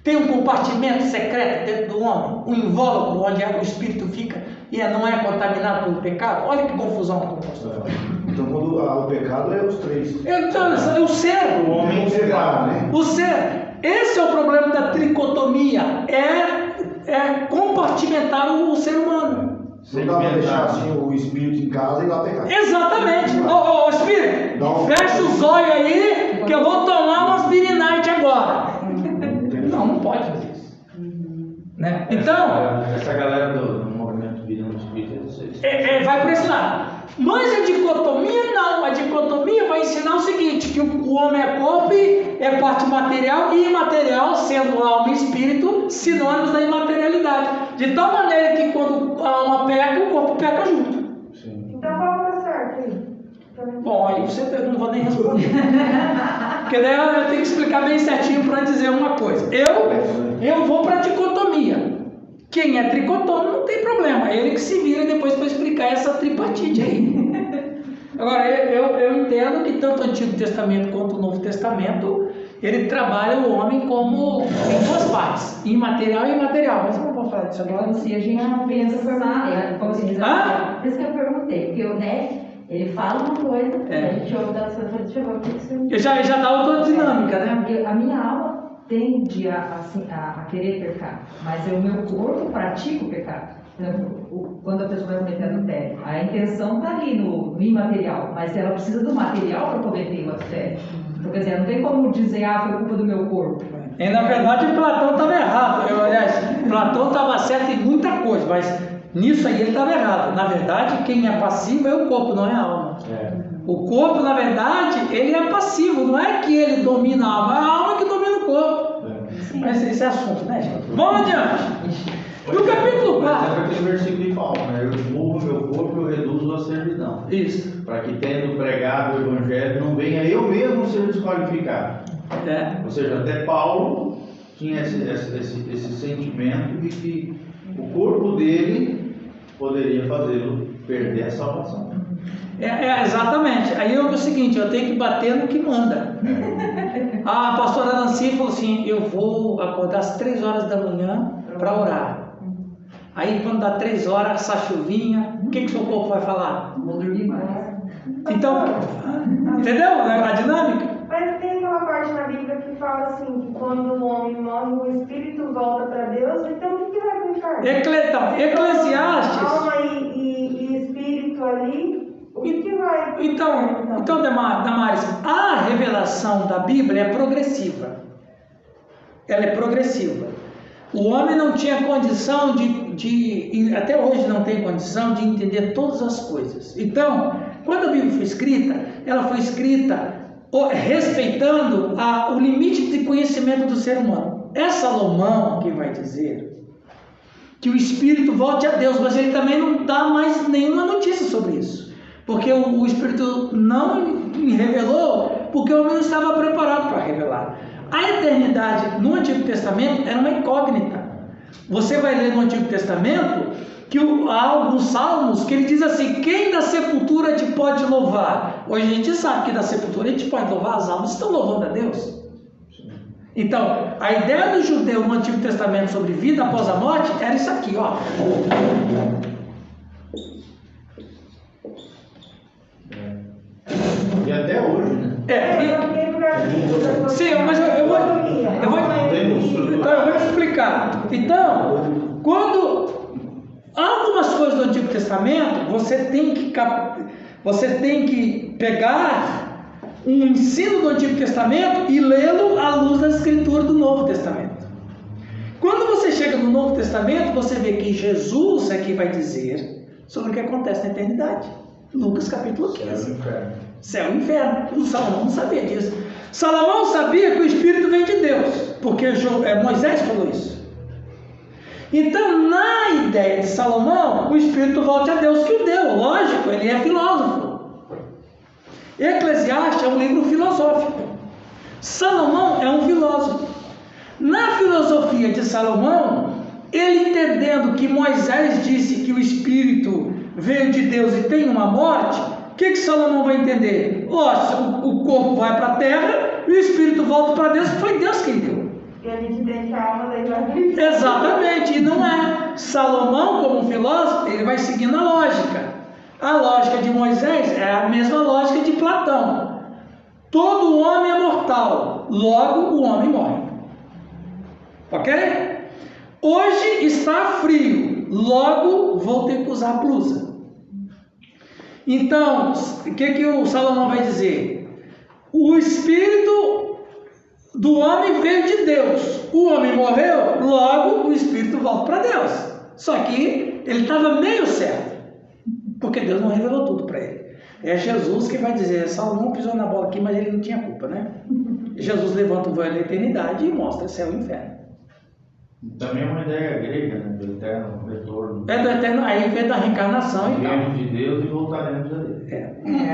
Tem um compartimento secreto dentro do homem, um invólucro onde o espírito fica e não é contaminado pelo pecado. Olha que confusão que eu estou falando. Então, quando o pecado é os três. Então, o ser. O homem separa, né? O ser. Esse é o problema da tricotomia. É compartimentar o ser humano. Não dá para deixar assim o espírito em casa e ir lá pecar. Exatamente. Ô espírito, Não. fecha os olhos aí que eu vou tomar uma aspirinite agora. Não pode fazer isso. Né? Então, essa galera do movimento Vida no Espírito, vai para esse lado. Mas a dicotomia não. A dicotomia vai ensinar o seguinte, que o homem é corpo e é parte material e imaterial, sendo alma e espírito sinônimos da imaterialidade. De tal maneira que quando a alma peca, o corpo peca junto. Sim. Então qual que tá certo aí? Bom, aí eu não vou nem responder. Porque daí eu tenho que explicar bem certinho para dizer uma coisa. Eu vou para a dicotomia. Quem é tricotômico não tem problema, é ele que se vira depois para explicar essa tripartite aí. Agora, eu entendo que tanto o Antigo Testamento quanto o Novo Testamento, ele trabalha o homem como em duas partes, imaterial e imaterial. Mas eu não vou falar disso agora. Como se a gente não pensasse, como se diz. Por isso que eu perguntei, porque ele fala uma coisa, a gente ouve das coisas, deixa eu ver o que você... Já dá outra dinâmica, né? Porque a minha alma tende a querer pecar, mas o meu corpo pratica o pecado. Quando a pessoa vai cometer adultério, a intenção está ali no imaterial, mas ela precisa do material para cometer o adultério. Então, quer dizer, não tem como dizer, foi culpa do meu corpo. E na verdade Platão estava errado. Aliás, Platão estava certo em muita coisa, mas nisso aí ele estava errado. Na verdade, quem é passivo é o corpo, não é a alma. O corpo, na verdade, ele é passivo, não é que ele domina a alma, é a alma que domina o corpo. Mas esse é assunto, né, gente? Vamos adiante. No capítulo 4. É aquele versículo de Paulo, né? Eu esmurro meu corpo e eu reduzo a servidão. Isso. Para que, tendo pregado o Evangelho, não venha eu mesmo ser desqualificado. Ou seja, até Paulo tinha esse sentimento de que o corpo dele poderia fazê-lo perder a salvação. Exatamente. Aí é o seguinte, eu tenho que bater no que manda. A pastora Nancy falou assim, eu vou acordar às 3 horas da manhã para orar. Aí quando dá 3 horas, essa chuvinha, o que o seu corpo vai falar? Vou dormir mais. Então, entendeu a dinâmica? Mas tem aquela parte na Bíblia que fala assim, que quando o homem morre, o espírito volta para Deus, então o que vai pro inferno? Eclesiastes. Alma e espírito ali, o que vai pro inferno? Então, Damares, a revelação da Bíblia é progressiva. Ela é progressiva. O homem não tinha condição de até hoje não tem condição de entender todas as coisas. Então, quando a Bíblia foi escrita, ela foi escrita respeitando o limite de conhecimento do ser humano. É Salomão que vai dizer que o Espírito volte a Deus, mas ele também não dá mais nenhuma notícia sobre isso. Porque o Espírito não me revelou, porque o homem não estava preparado para revelar. A eternidade no Antigo Testamento era uma incógnita. Você vai ler no Antigo Testamento que há alguns salmos que ele diz assim, quem da sepultura te pode louvar? Hoje a gente sabe que da sepultura a gente pode louvar, as almas estão louvando a Deus. Então, a ideia do judeu no Antigo Testamento sobre vida após a morte era isso aqui, ó. E até hoje, né? Sim, mas eu vou te explicar. Então, quando há algumas coisas do Antigo Testamento, você tem que pegar um ensino do Antigo Testamento e lê-lo à luz da Escritura do Novo Testamento. Quando você chega no Novo Testamento, você vê que Jesus é que vai dizer sobre o que acontece na eternidade. Lucas capítulo 15. Céu e inferno. O Salomão não sabia disso. Salomão sabia que o Espírito vem de Deus, porque Moisés falou isso. Então, na ideia de Salomão, o Espírito volte a Deus que o deu. Lógico, ele é filósofo. Eclesiastes é um livro filosófico. Salomão é um filósofo. Na filosofia de Salomão, ele entendendo que Moisés disse que o Espírito veio de Deus e tem uma morte, o que Salomão vai entender? O corpo vai para a terra e o Espírito volta para Deus, foi Deus quem deu. E a gente deixa a alma daí vai vir. Exatamente, e não é. Salomão, como filósofo, ele vai seguindo a lógica. A lógica de Moisés é a mesma lógica de Platão. Todo homem é mortal, logo o homem morre. Ok? Hoje está frio, logo vou ter que usar blusa. Então, o que o Salomão vai dizer? O espírito do homem veio de Deus. O homem morreu, logo o espírito volta para Deus. Só que ele estava meio certo, porque Deus não revelou tudo para ele. É Jesus que vai dizer, Salomão pisou na bola aqui, mas ele não tinha culpa, né? Jesus levanta o véu da eternidade e mostra céu e inferno. Também é uma ideia grega, né? Do eterno retorno. É do eterno, aí vem da reencarnação e tal. Viemos de Deus e voltaremos a Deus.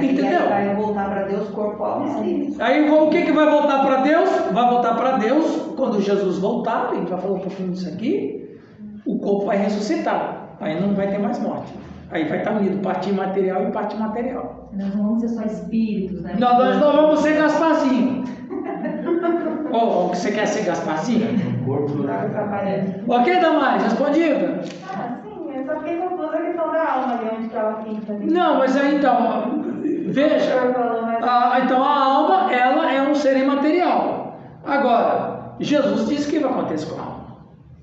Entendeu? Vai voltar para Deus, corpo, alma e espírito. Aí o que vai voltar para Deus? Vai voltar para Deus quando Jesus voltar, a gente vai falar um pouquinho disso aqui, o corpo vai ressuscitar, aí não vai ter mais morte. Aí vai estar unido parte imaterial e parte material. Nós não vamos ser só espíritos, né? Não, nós não vamos ser Gasparzinho. Você quer ser Gasparzinho? Ok, Damares, respondida? Sim, eu só fiquei confusa a questão da alma ali, onde que ela fica. Ali. Não, mas aí então, veja, então a alma, ela é um ser imaterial. Agora, Jesus disse que vai acontecer com a alma.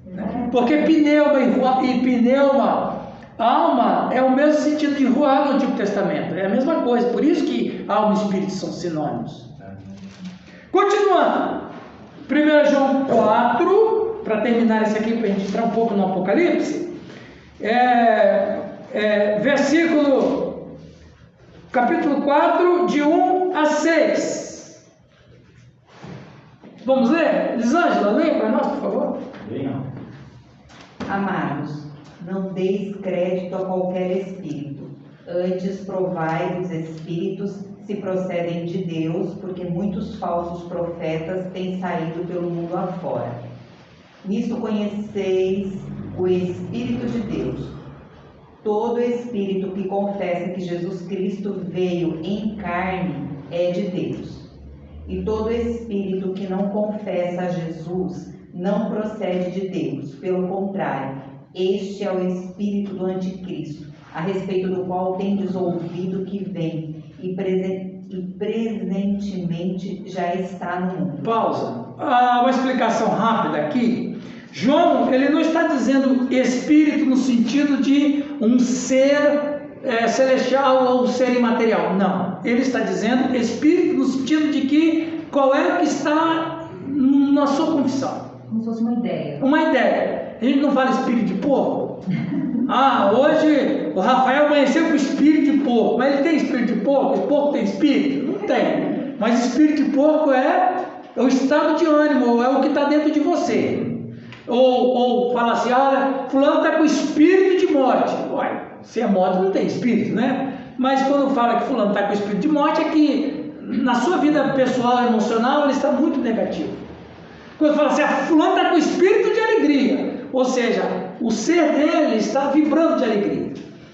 Né? Porque pneuma e pneuma, alma, é o mesmo sentido de ruar no Antigo Testamento. É a mesma coisa, por isso que alma e espírito são sinônimos. Continuando, 1 João 4, para terminar isso aqui, para a gente entrar um pouco no Apocalipse, capítulo 4, de 1 a 6. Vamos ler? Elisângela, leia para nós, por favor. Venham. Amados, não deis crédito a qualquer espírito, antes provai os espíritos se procedem de Deus, porque muitos falsos profetas têm saído pelo mundo afora. Nisto conheceis o Espírito de Deus. Todo espírito que confessa que Jesus Cristo veio em carne é de Deus. E todo espírito que não confessa a Jesus não procede de Deus. Pelo contrário, este é o espírito do anticristo, a respeito do qual tendes ouvido que vem e presentemente já está no mundo. Pausa. Uma explicação rápida aqui. João, ele não está dizendo espírito no sentido de um ser celestial ou um ser imaterial. Não. Ele está dizendo espírito no sentido de que qual é que está na sua confissão. Como se fosse uma ideia. Uma ideia. A gente não fala espírito de porco? Hoje o Rafael amanheceu com espírito de porco. Mas ele tem espírito de porco? O porco tem espírito? Não tem. Mas espírito de porco é o estado de ânimo, é o que está dentro de você. Ou fala assim, olha, fulano está com espírito de morte. Uai, se é morte não tem espírito, né? Mas quando fala que fulano está com espírito de morte é que na sua vida pessoal, emocional, ele está muito negativo. Quando fala assim, fulano está com espírito de alegria, ou seja, o ser dele está vibrando de alegria.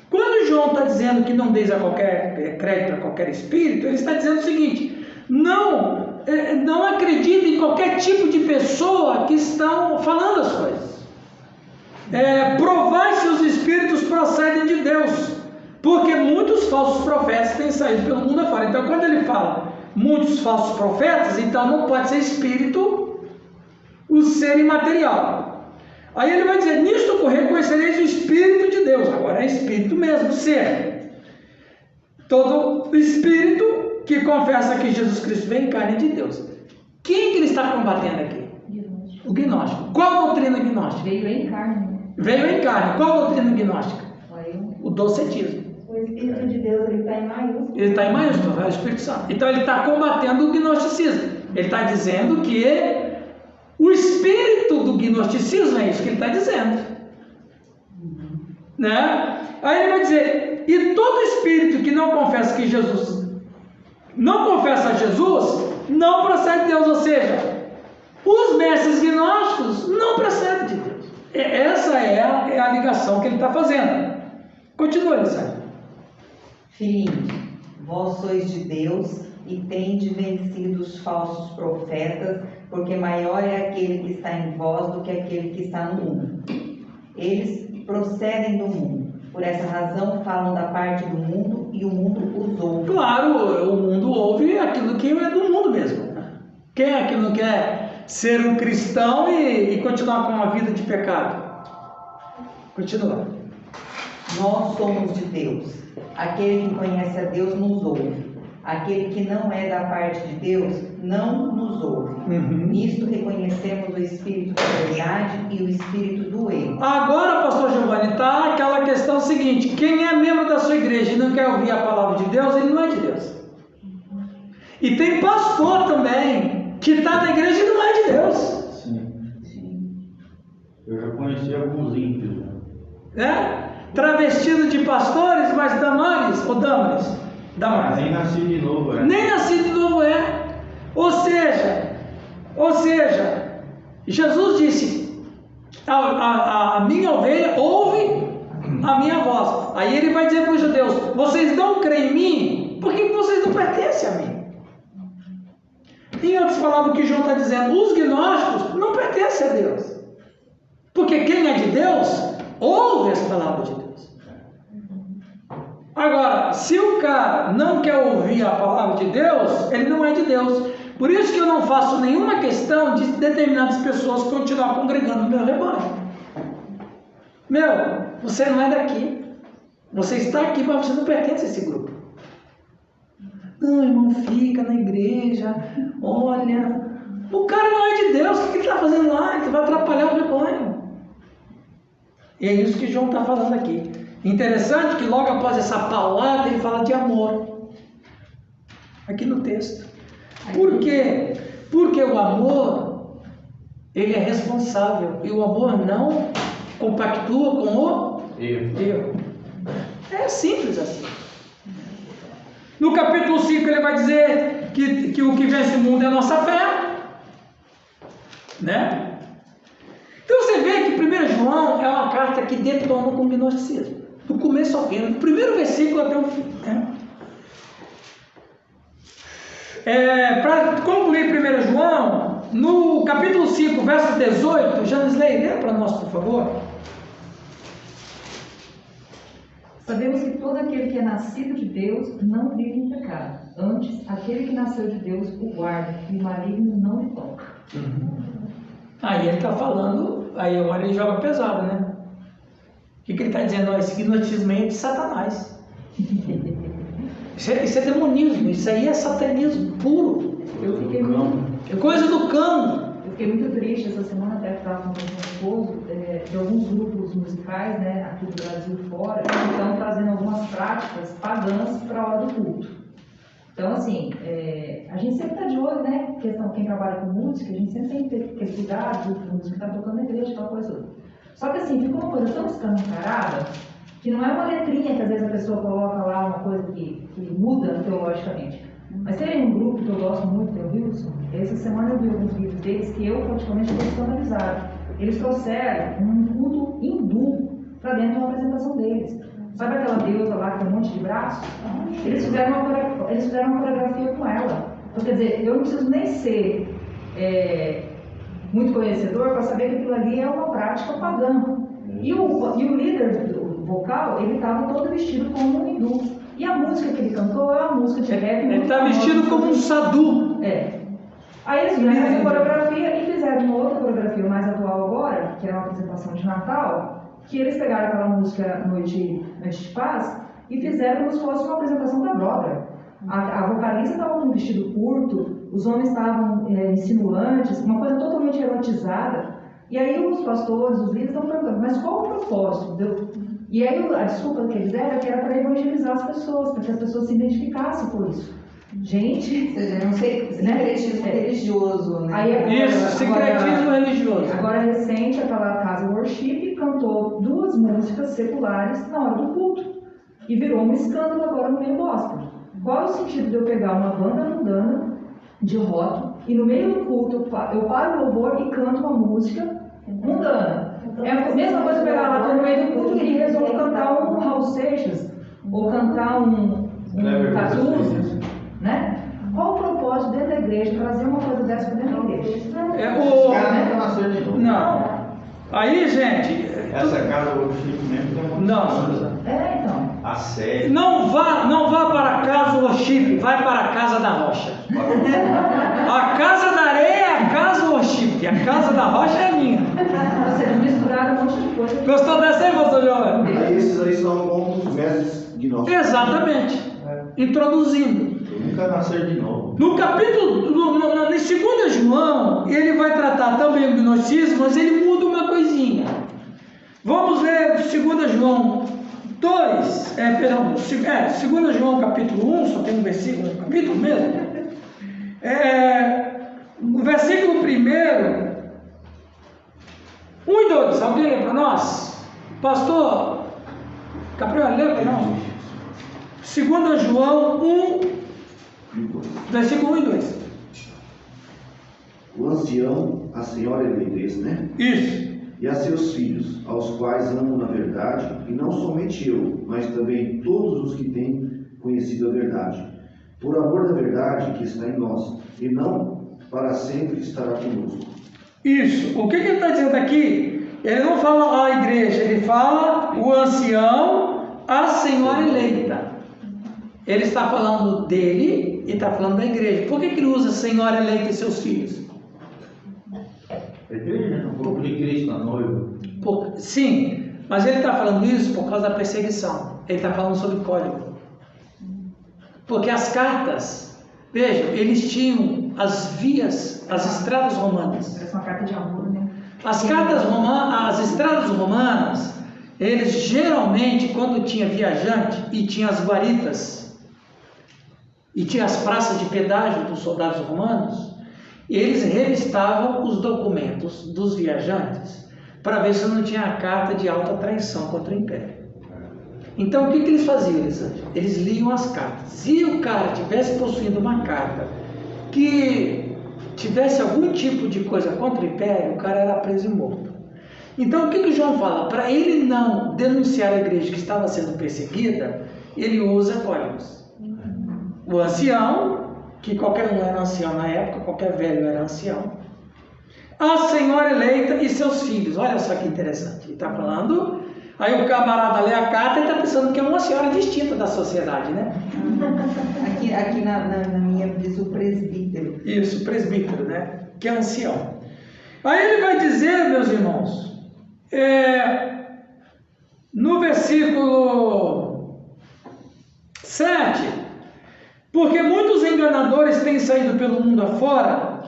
Quando João está dizendo que não deis a qualquer crédito a qualquer espírito, ele está dizendo o seguinte, não acredite em qualquer tipo de pessoa que estão falando as coisas. Provai se os espíritos procedem de Deus, porque muitos falsos profetas têm saído pelo mundo afora. Então, quando ele fala muitos falsos profetas, então não pode ser espírito, o ser imaterial. Aí ele vai dizer, nisto reconhecereis o Espírito de Deus. Agora é Espírito mesmo, ser. Todo espírito que confessa que Jesus Cristo veio em carne de Deus. Quem que ele está combatendo aqui? Gnóstico. O gnóstico. Qual a doutrina gnóstica? Veio em carne. Veio em carne. Qual a doutrina gnóstica? Veio. O docetismo. O Espírito de Deus, ele está em maiúsculo. Ele está em maiúsculo, é o Espírito Santo. Então ele está combatendo o gnosticismo. Ele está dizendo que o espírito do gnosticismo é isso que ele está dizendo. Né? Aí ele vai dizer, e todo espírito que não confessa que Jesus, não confessa a Jesus, não procede de Deus, ou seja, os mestres gnósticos não procedem de Deus. Essa é a ligação que ele está fazendo. Continua, Elisângela. Filhinhos, vós sois de Deus e tende vencido os falsos profetas, porque maior é aquele que está em vós do que aquele que está no mundo. Eles procedem do mundo, por essa razão falam da parte do mundo e o mundo os ouve. Claro, o mundo ouve aquilo que é do mundo mesmo. Quem é que não quer ser um cristão e continuar com uma vida de pecado? Continua. Nós somos de Deus. Aquele que conhece a Deus nos ouve. Aquele que não é da parte de Deus não nos ouve. Nisto reconhecemos o espírito da verdade e o espírito do erro. Agora, pastor Giovanni, está aquela questão seguinte: quem é membro da sua igreja e não quer ouvir a palavra de Deus, ele não é de Deus. E tem pastor também que está na igreja e não é de Deus. Sim. Eu já conheci alguns ímpios. Travestido de pastores, mas Damares, ou Damares? Damares. Nem nascido de novo, Nem nascido de novo é. Ou seja, Jesus disse, a minha ovelha ouve a minha voz. Aí ele vai dizer para os judeus, vocês não creem em mim, porque vocês não pertencem a mim. Em outras palavras, o que João está dizendo, os gnósticos não pertencem a Deus. Porque quem é de Deus, ouve as palavras de Deus. Agora, se o cara não quer ouvir a palavra de Deus, ele não é de Deus. Por isso que eu não faço nenhuma questão de determinadas pessoas continuar congregando no meu rebanho. Você não é daqui. Você está aqui, mas você não pertence a esse grupo. Não, irmão, fica na igreja. Olha, o cara não é de Deus. O que ele está fazendo lá? Ele vai atrapalhar o rebanho. E é isso que João está falando aqui. Interessante que logo após essa palavra ele fala de amor. Aqui no texto. Por quê? Porque o amor, ele é responsável. E o amor não compactua com o erro. É simples assim. No capítulo 5 ele vai dizer que o que vence o mundo é a nossa fé. Né? Então você vê que 1 João é uma carta que detona com o gnosticismo. do começo ao fim, do primeiro versículo até o fim. Né? Para concluir 1 João, no capítulo 5, verso 18, Janisley, lê para nós, por favor. Sabemos que todo aquele que é nascido de Deus não vive em pecado. Antes, aquele que nasceu de Deus o guarda, e o maligno não lhe toca. Aí ele está falando, aí agora ele joga pesado, né? O que ele está dizendo? Esse gnotismo aí é de Satanás. Isso é demonismo, isso aí é satanismo puro. É coisa do cão. Eu fiquei muito triste essa semana, até estava falando com o meu esposo, de alguns grupos musicais, né, aqui do Brasil e fora, que estão trazendo algumas práticas pagãs para a hora do culto. Então, assim, a gente sempre está de olho, né, quem trabalha com música, a gente sempre tem que ter aquele cuidado, a música está tocando na igreja, aquela coisa toda. Só que, assim, fica uma coisa tão escancarada, que não é uma letrinha que às vezes a pessoa coloca lá, uma coisa que muda teologicamente. Mas tem um grupo que eu gosto muito, que é o Wilson. Essa semana eu vi alguns vídeos deles que eu praticamente estou escandalizado. Eles trouxeram um culto hindu para dentro de uma apresentação deles. Sabe aquela deusa lá que tem um monte de braços? Eles fizeram uma coreografia com ela. Então, quer dizer, eu não preciso nem ser muito conhecedor para saber que aquilo ali é uma prática pagã. E o líder do vocal, ele estava todo vestido como um hindu. E a música que ele cantou é uma música de rap. Ele está vestido como um sadhu. Aí eles fizeram essa coreografia e fizeram uma outra coreografia mais atual agora, que é uma apresentação de Natal, que eles pegaram aquela música Noite de Paz e fizeram como se fosse uma apresentação da Broadway. A vocalista estava com um vestido curto, os homens estavam insinuantes, uma coisa totalmente erotizada. E aí os pastores, os líderes estão perguntando, mas qual o propósito? E aí a desculpa que eles deram é que era para evangelizar as pessoas, para que as pessoas se identificassem por isso. Gente, não sei, sincretismo religioso, né? Aí, isso, sincretismo religioso. Agora recente, aquela casa worship cantou 2 músicas seculares na hora do culto. E virou um escândalo agora no meio gospel. Qual é o sentido de eu pegar uma banda mundana de rock e no meio do culto eu paro o louvor e canto uma música mundana? É a mesma coisa pegar lá no meio do culto e resolver cantar um Raul Seixas ou cantar um Cazuza, né? Qual o propósito dentro da igreja trazer uma coisa dessa para dentro da igreja? Os caras nunca nasceram de novo. Não. Aí, gente. Essa casa worship mesmo tem uma. Não. Então. A série. Não vá para a casa worship, vai para a casa da rocha. A casa da areia é a casa worship, a casa da rocha é a minha. Vocês misturaram um monte de coisa. Gostou dessa aí, pastor João? Aí esses aí são como os mestres gnósticos. Exatamente. Introduzindo. Nunca nascer de novo. No capítulo, em 2 João, ele vai tratar também o gnosticismo, mas ele muda uma coisinha. Vamos ler 2 João 2, 2 João capítulo 1, só tem um versículo, capítulo mesmo. O versículo 1, 1 e 2, alguém lê para nós? Pastor Gabriel, lê para nós. 2 João 1, versículo 1 e 2. O ancião, a senhora eleitez, né? Isso. E a seus filhos, aos quais amo na verdade, e não somente eu, mas também todos os que têm conhecido a verdade, por amor da verdade que está em nós, e não para sempre estará conosco. Isso. O que ele está dizendo aqui? Ele não fala a igreja, ele fala o ancião, a senhora eleita. Ele está falando dele e está falando da igreja. Por que ele usa senhora eleita e seus filhos? A igreja no corpo de Cristo, na noiva. Sim, mas ele está falando isso por causa da perseguição. Ele está falando sobre código. Porque as cartas, vejam, eles tinham as vias, as estradas romanas. Parece uma carta de amor, né? As estradas romanas, eles geralmente, quando tinha viajante e tinha as guaritas, e tinha as praças de pedágio dos soldados romanos, eles revistavam os documentos dos viajantes para ver se não tinha a carta de alta traição contra o império. Então, o que eles faziam? Eles liam as cartas. Se o cara tivesse possuindo uma carta que tivesse algum tipo de coisa contra o império, o cara era preso e morto. Então, o que João fala? Para ele não denunciar a igreja que estava sendo perseguida, ele usa códigos. O ancião, que qualquer um era ancião na época, qualquer velho era ancião. A senhora eleita e seus filhos. Olha só que interessante. Ele está falando, aí o camarada lê a carta e está pensando que é uma senhora distinta da sociedade, né? Aqui na minha diz o presbítero. Isso, presbítero, né? Que é ancião. Aí ele vai dizer, meus irmãos, no versículo 7, porque muitos enganadores têm saído pelo mundo fora,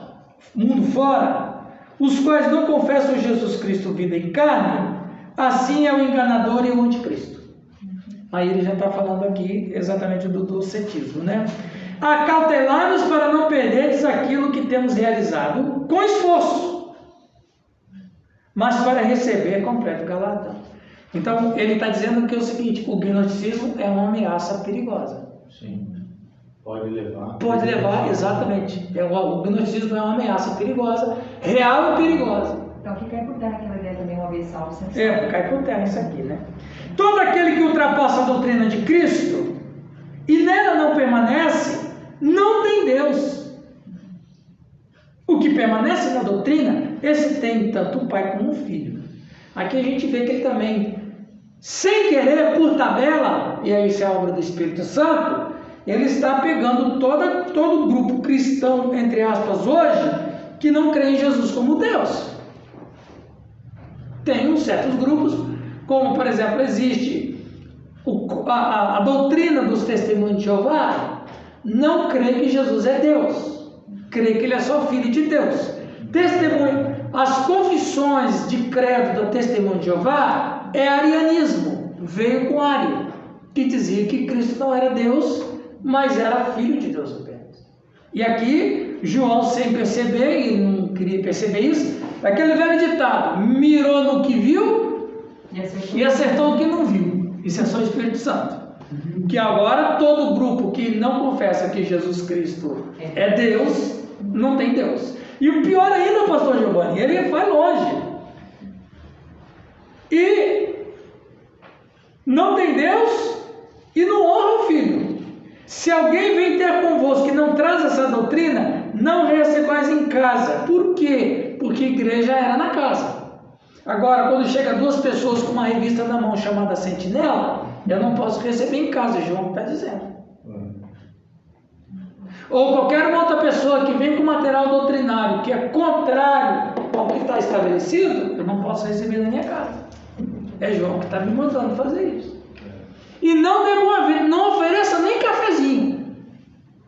os quais não confessam Jesus Cristo vindo em carne, assim é o enganador e o anticristo. Aí ele já está falando aqui exatamente do docetismo, né? Acautelai-nos para não perderdes aquilo que temos realizado com esforço, mas para receber completo galardão. Então ele está dizendo que é o seguinte: o gnosticismo é uma ameaça perigosa. Sim. Pode levar. Pode levar, exatamente. O gnosticismo é uma ameaça perigosa, real e perigosa. Então, que cai por terra aquela ideia também, uma vez salvo, sempre salvo. Cai por terra isso aqui, né? Todo aquele que ultrapassa a doutrina de Cristo e nela não permanece, não tem Deus. O que permanece na doutrina, esse tem tanto o Pai como o Filho. Aqui a gente vê que ele também, sem querer, por tabela, e aí isso é a obra do Espírito Santo, ele está pegando todo o grupo cristão, entre aspas, hoje, que não crê em Jesus como Deus. Tem uns certos grupos, como por exemplo, existe a doutrina dos testemunhos de Jeová, não crê que Jesus é Deus, crê que ele é só filho de Deus. As confissões de credo do testemunho de Jeová é arianismo, veio com Ário, que dizia que Cristo não era Deus, mas era filho de Deus apenas. E aqui, João, sem perceber, e não queria perceber isso, aquele velho ditado: mirou no que viu e acertou o que não viu. Isso é só o Espírito Santo. Que agora todo grupo que não confessa que Jesus Cristo é Deus, não tem Deus. E o pior ainda, pastor Giovanni, ele vai longe. E não tem Deus e não honra o Filho. Se alguém vem ter convosco que não traz essa doutrina, não recebais em casa. Por quê? Porque a igreja era na casa. Agora, quando chega duas pessoas com uma revista na mão chamada Sentinela, eu não posso receber em casa, João está dizendo. Ou qualquer outra pessoa que vem com material doutrinário que é contrário ao que está estabelecido, eu não posso receber na minha casa. É João que está me mandando fazer isso. E não ofereça nem cafezinho.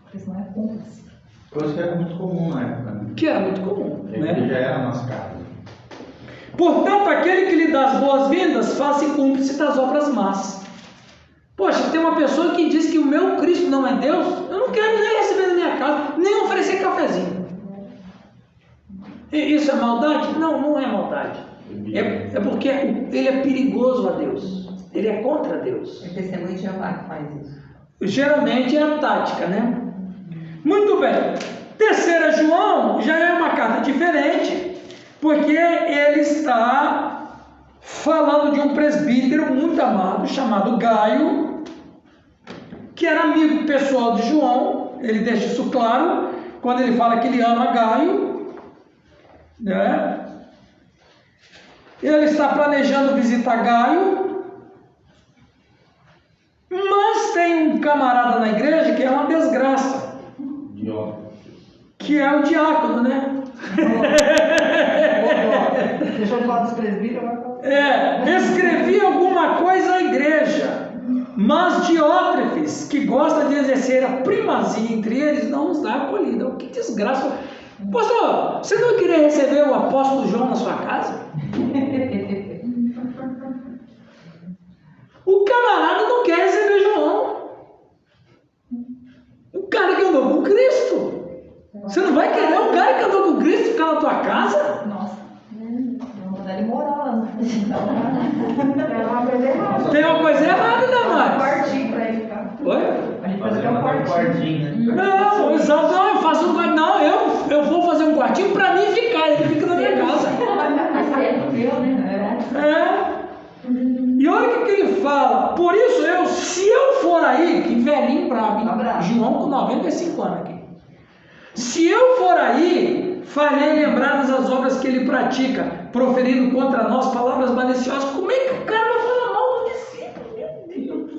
Porque senão é cúmplice. Coisa que era muito comum na época, né? Que era muito comum, Ele já era nas casas. Portanto, aquele que lhe dá as boas-vindas, faça cúmplice das obras más. Poxa, tem uma pessoa que diz que o meu Cristo não é Deus, eu não quero nem receber na minha casa, nem oferecer cafezinho. E isso é maldade? Não, não é maldade. É porque ele é perigoso a Deus. Ele é contra Deus. É testemunho de Jeová que faz isso. Geralmente é a tática, né? Muito bem. Terceira João já é uma carta diferente, porque ele está falando de um presbítero muito amado, chamado Gaio, que era amigo pessoal de João. Ele deixa isso claro, quando ele fala que ele ama Gaio, né? Ele está planejando visitar Gaio, mas tem um camarada na igreja que é uma desgraça, que é o diácono, né? Deixa eu falar dos presbíteros. Escrevi alguma coisa à igreja, mas Diótrefes, que gosta de exercer a primazia entre eles, não nos dá acolhida. Que desgraça! Pastor, você não queria receber o apóstolo João na sua casa? O camarada não quer receber João. O cara que andou com Cristo. Você não vai querer um cara que andou com Cristo ficar na tua casa? Nossa, vamos mandar ele morar lá. Tem uma coisa errada, né, Um Marcos? quartinho pra ele ficar. Oi? A gente fazer um quartinho. né? Não, exato, não, eu faço um quartinho. Não, eu vou fazer um quartinho pra mim ficar, ele fica na minha casa. Mas é do meu, né? Na verdade. Por isso, se eu for aí, que velhinho brabo, hein? Tá bravo. João com 95 anos aqui. Se eu for aí, farei lembradas as obras que ele pratica, proferindo contra nós palavras maliciosas. Como é que o cara vai falar mal do discípulo? Meu Deus!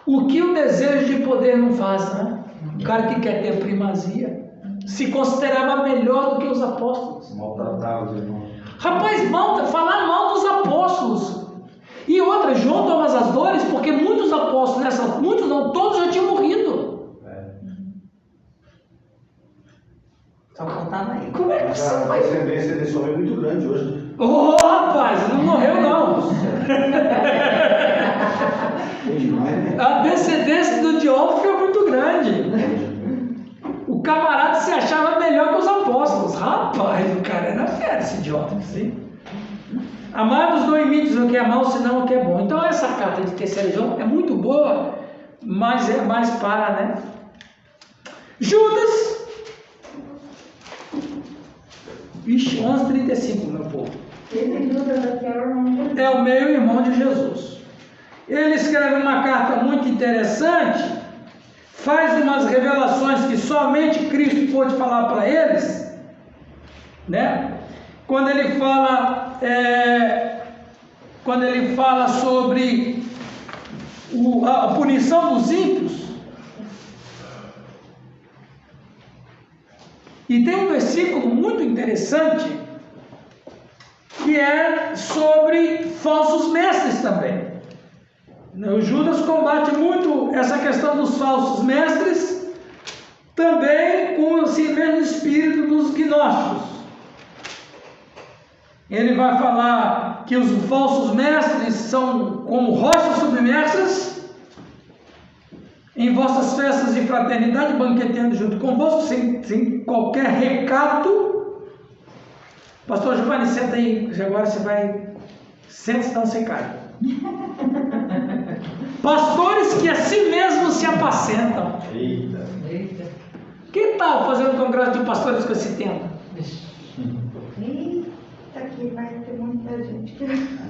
O que o desejo de poder não faz, né? O cara que quer ter primazia se considerava melhor do que os apóstolos. Maltratar os irmãos. Rapaz, falar mal dos apóstolos. E outra, João toma as dores porque muitos apóstolos, muitos não, todos já tinham morrido. Só faltava aí. Como é que Mas você a vai... descendência desse homem é muito grande hoje. Ô, rapaz, não morreu não. A descendência do Diótrefes é muito grande. O camarada se achava melhor que os apóstolos. Rapaz, o cara era fera, esse Diótrefes, hein? Amados, não imites o que é mal, senão o que é bom. Então essa carta de Terceira João é muito boa, mas é mais para, né? Judas. Ixi, 11:35, meu povo. Esse Judas aqui é o irmão de Jesus. É o meio-irmão de Jesus. Ele escreve uma carta muito interessante, faz umas revelações que somente Cristo pôde falar para eles, né? Quando ele fala sobre a punição dos ímpios. E tem um versículo muito interessante que é sobre falsos mestres também. O Judas combate muito essa questão dos falsos mestres, também com esse mesmo espírito dos gnósticos. Ele vai falar que os falsos mestres são como rochas submersas, em vossas festas de fraternidade, banqueteando junto convosco, sem qualquer recato. Pastor Giovanni, senta aí, agora você vai... Senta, senão você cai. Pastores que a si mesmos se apacentam. Eita. Que tal fazer um congresso de pastores com esse tema? Eita, aqui vai ter muita gente.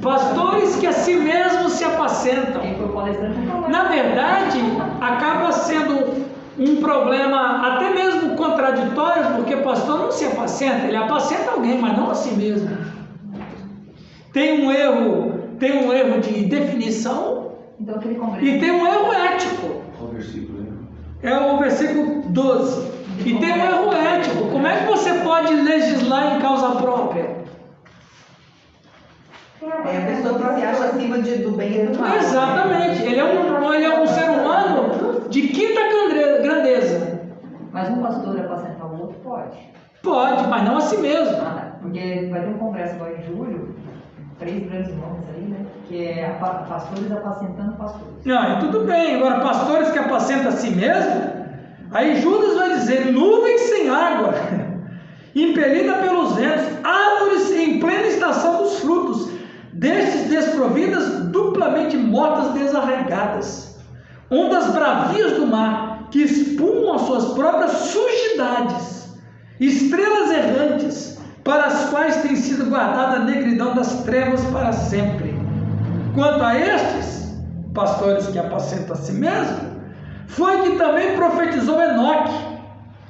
Pastores que a si mesmos se apacentam. Quem for palestrante não vai. Na verdade, acaba sendo um problema até mesmo contraditório, porque o pastor não se apacenta, ele apacenta alguém, mas não a si mesmo. Tem um erro de definição Então aquele congresso. e tem um erro ético. Qual versículo, né? É o versículo 12. E tem um erro ético. Como é que você pode legislar em causa própria? É a pessoa que se acha acima do bem e do mal. Exatamente. Ele é um ser humano de quinta grandeza. Mas um pastor apacentar o outro pode. Pode, mas não a si mesmo. Porque vai ter um congresso agora em julho, 3 grandes nomes aí, né? Que é pastores apacentando pastores. Não, e tudo bem. Agora, pastores que apacentam a si mesmo, aí Judas vai dizer, nuvens sem água, impelida pelos ventos, árvores em plena estação dos frutos, destes desprovidas, duplamente mortas, desarraigadas, ondas bravias do mar, que espumam as suas próprias sujidades, estrelas errantes, para as quais tem sido guardada a negridão das trevas para sempre. Quanto a estes, pastores que apacentam a si mesmo, foi que também profetizou Enoque,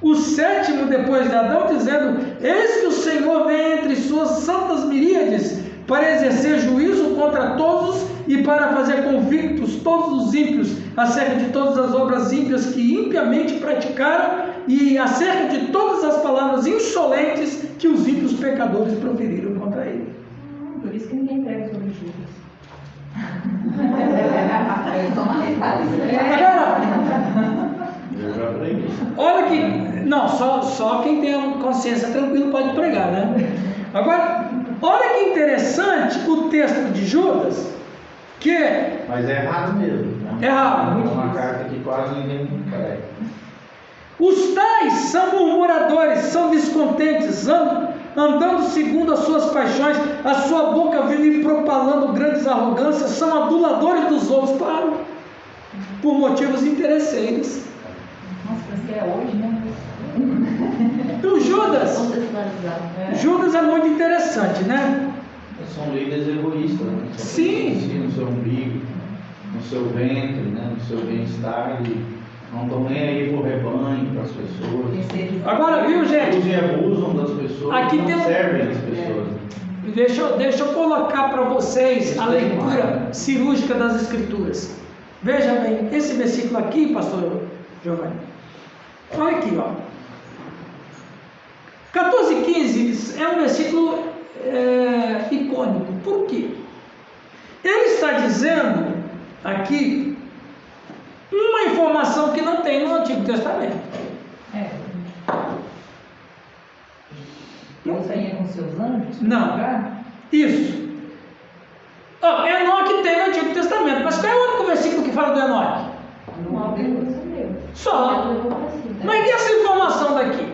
o sétimo depois de Adão, dizendo, eis que o Senhor vem entre suas santas miríades, para exercer juízo contra todos e para fazer convictos todos os ímpios acerca de todas as obras ímpias que impiamente praticaram e acerca de todas as palavras insolentes que os ímpios pecadores proferiram contra ele. Por isso que ninguém prega sobre Judas. Eu já aprendi. Olha que... Não, só quem tem uma consciência tranquila pode pregar, né? Agora, olha que interessante o texto de Judas, que... Mas é errado mesmo. Né? É errado, muito É uma difícil. carta que quase ninguém prega. Os tais são murmuradores, são descontentes, andando segundo as suas paixões, a sua boca vive propalando grandes arrogâncias, são aduladores dos outros, claro, por motivos interesseiros. Nossa, parece que é hoje, né? Então Judas Vamos esclarecer. é muito interessante, né? São líderes egoístas, né? Só Sim. pensam no seu umbigo, no seu ventre, né? No seu bem-estar, e não estão nem aí pro rebanho, para as pessoas. Agora, viu, gente? Usam e abusam das pessoas, Aqui não tem um- servem as pessoas. Deixa eu colocar para vocês a leitura cirúrgica das Escrituras. Veja bem, esse versículo aqui, pastor Giovanni, olha aqui, ó. 14:15 é um versículo icônico. Por quê? Ele está dizendo aqui uma informação que não tem no Antigo Testamento. Deus vinha com seus anjos? Não. Isso. Ó, Enoque tem no Antigo Testamento, mas qual é o único versículo que fala do Enoque? Não, Só. Mas e essa informação daqui?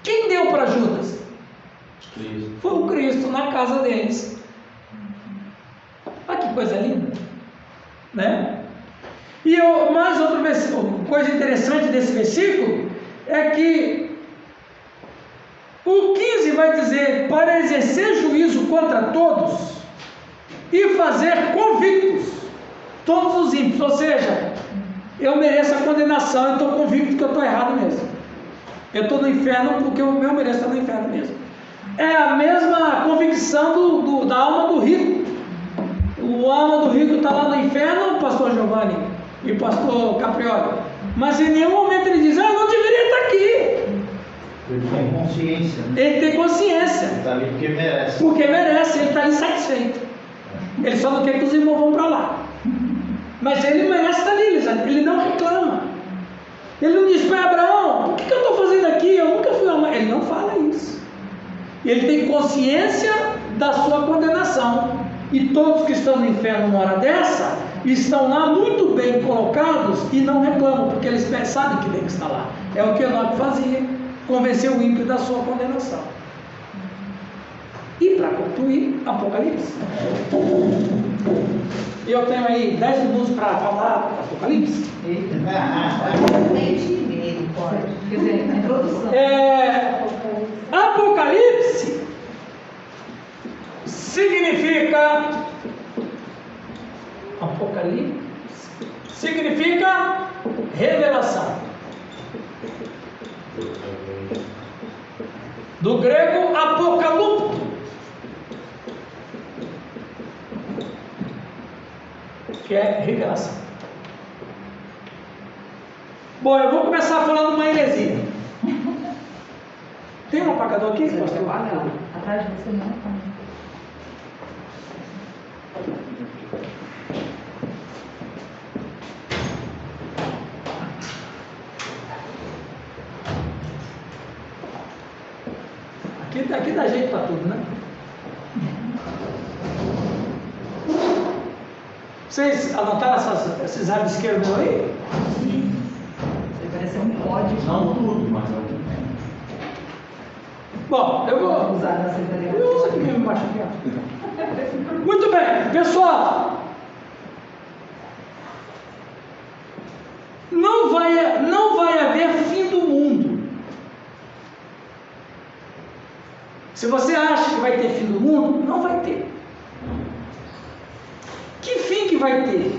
Quem deu para Judas? Cristo. Foi o Cristo na casa deles. Olha que coisa linda, né? E mais outra coisa interessante desse versículo é que o 15 vai dizer: para exercer juízo contra todos e fazer convictos todos os ímpios. Ou seja, eu mereço a condenação, eu estou convicto que eu estou errado mesmo. Eu estou no inferno porque eu mereço estar no inferno mesmo. É a mesma convicção da alma do rico. O alma do rico está lá no inferno, pastor Giovanni e pastor Caprioli. Mas em nenhum momento ele diz: eu não deveria estar aqui. Ele tem consciência, né? Ele tem consciência. Ele está ali porque merece. Porque merece, ele está ali satisfeito. Ele só não quer que os irmãos vão para lá. Mas ele merece estar ali, ele não reclama. Ele não diz para Abraão: o que eu estou fazendo aqui? Eu nunca fui amar. Ele não fala isso. Ele tem consciência da sua condenação. E todos que estão no inferno numa hora dessa, estão lá muito bem colocados e não reclamam, porque eles sabem que tem que estar lá. É o que Enoque fazia, convencer o ímpio da sua condenação. E para concluir, Apocalipse. Eu tenho aí 10 minutos para falar Apocalipse. Quer dizer, a introdução. Apocalipse significa revelação. Do grego apocalupto, que é revelação. Bom, eu vou começar falando uma heresia. Tem um apagador aqui? Você Pastor? vai apagar. Atrás de você não apaga. Aqui dá jeito para tudo, né? Vocês anotaram esses rabisqueiros meu aí? Sim. Você pareceu um código. Não tudo, mas algum tempo. Bom, eu vou usar na secretaria. Eu uso aqui mesmo embaixo aqui, ó. Muito bem, pessoal. Não vai haver fim do mundo. Se você acha que vai ter fim do mundo, não vai ter. Que fim que vai ter?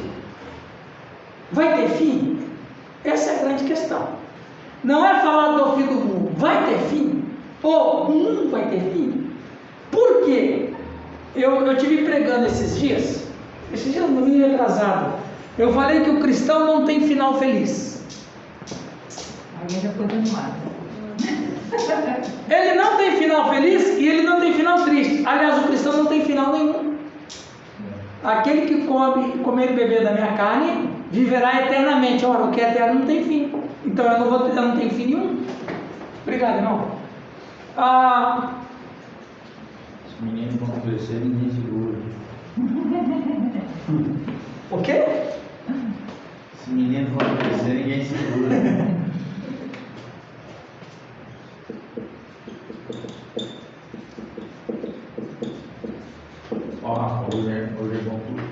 Vai ter fim? Essa é a grande questão. Não é falar do fim do mundo. Vai ter fim? Ou o mundo vai ter fim? Por quê? Eu tive pregando esses dias no domingo retrasado. Eu falei que o cristão não tem final feliz. Alguém já foi animado. Ele não tem final feliz e ele não tem final triste. Aliás, o cristão não tem final nenhum. Aquele que comer e beber da minha carne viverá eternamente. Ora, o que é eterno não tem fim. Então eu não tenho fim nenhum. Obrigado, irmão. Os meninos vão crescer e ninguém segura. O quê? Os meninos vão crescer e ninguém segura. Ó, Rafa, hoje é bom tudo.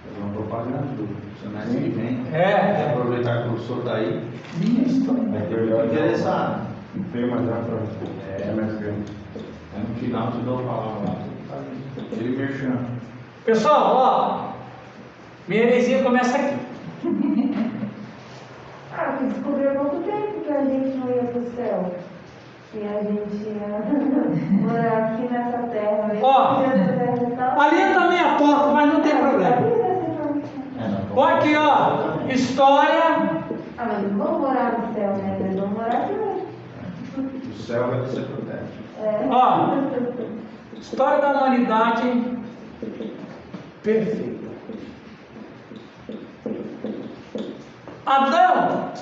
É uma propaganda tudo. Semana que vem. É. Aproveitar que o professor está aí. Minha história. Vai ter muito interessado. Não tem mais nada para mais grande. Aí no final te dou a palavra lá. Ele merchan. Pessoal, ó, minha heresia começa aqui. Ah, que descobriu há pouco tempo que a gente não ia pro céu. E a gente ia morar aqui nessa terra. Ó, ali está a minha porta, mas não tem problema. Olha aqui, ó, história. Ah, mas não vamos morar no céu, né? Nós vamos morar aqui mesmo. O céu vai ser pro teto. É. Ó, história da humanidade perfeita. Adão,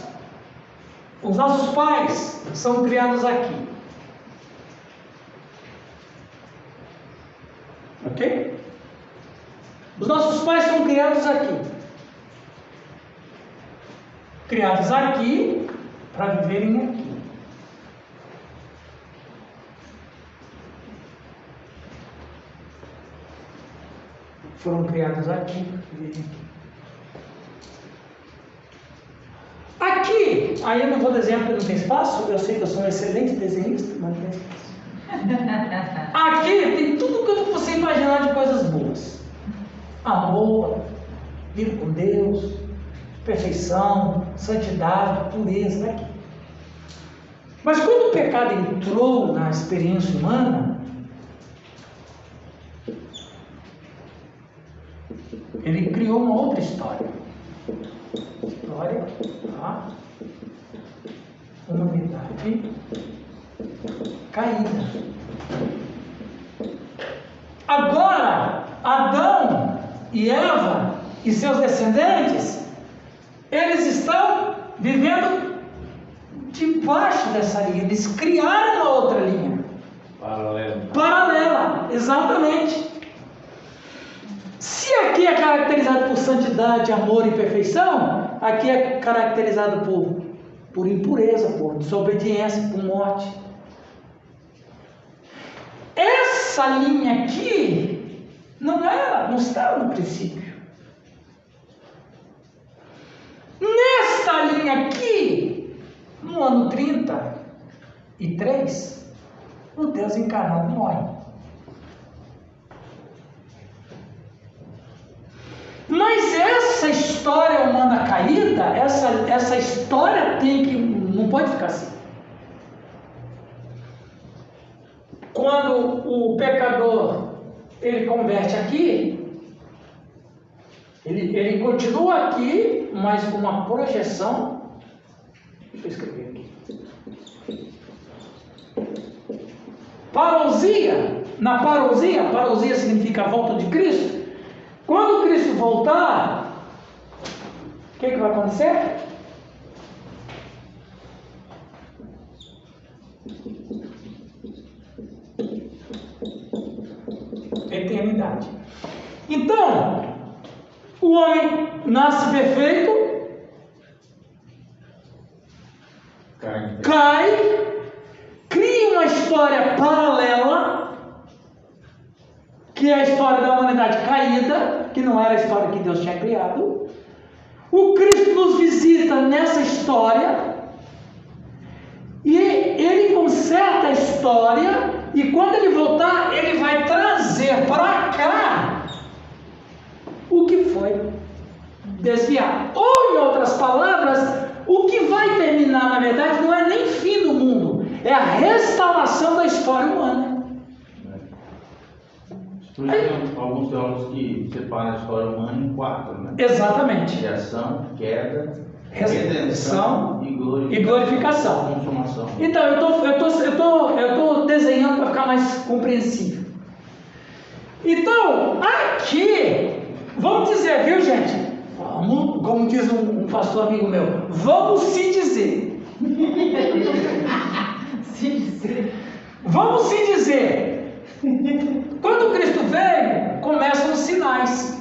os nossos pais são criados aqui. Ok? Os nossos pais são criados aqui. Criados aqui para viverem aqui. Foram criados aqui para viverem aqui. Aqui, aí eu não vou desenhar porque não tem espaço, eu sei que eu sou um excelente desenhista, mas não tem espaço. Aqui tem tudo que você imaginar de coisas boas. Amor, vida com Deus, perfeição, santidade, pureza, tá aqui. Mas quando o pecado entrou na experiência humana, ele criou uma outra história. História da humanidade caída. Agora, Adão e Eva e seus descendentes, eles estão vivendo debaixo dessa linha. Eles criaram uma outra linha. Paralela, exatamente. Se aqui é caracterizado por santidade, amor e perfeição, aqui é caracterizado por impureza, por desobediência, por morte. Essa linha aqui não estava no princípio. Nesta linha aqui, no ano 33, o Deus encarnado morre. Mas essa história humana caída, essa história não pode ficar assim. Quando o pecador ele converte aqui, ele continua aqui, mas com uma projeção. Deixa eu escrever aqui. Parousia. Na parousia significa a volta de Cristo. Quando Cristo voltar, o que vai acontecer? Eternidade. Então, o homem nasce perfeito, cai, cria uma história paralela, que é a história da humanidade caída, que não era a história que Deus tinha criado. O Cristo nos visita nessa história e ele conserta a história, e quando ele voltar, ele vai trazer para cá o que foi desviado. Ou, em outras palavras, o que vai terminar, na verdade, não é nem fim do mundo, é a restauração da história humana. Tem alguns teólogos que separam a história humana em 4, né? Exatamente. Criação, queda, redenção e glorificação. Consumação. Então, eu tô desenhando para ficar mais compreensível. Então, aqui, vamos dizer, viu, gente? Vamos, como diz um pastor amigo meu, vamos se dizer. Vamos se dizer. Quando Cristo veio, começam os sinais.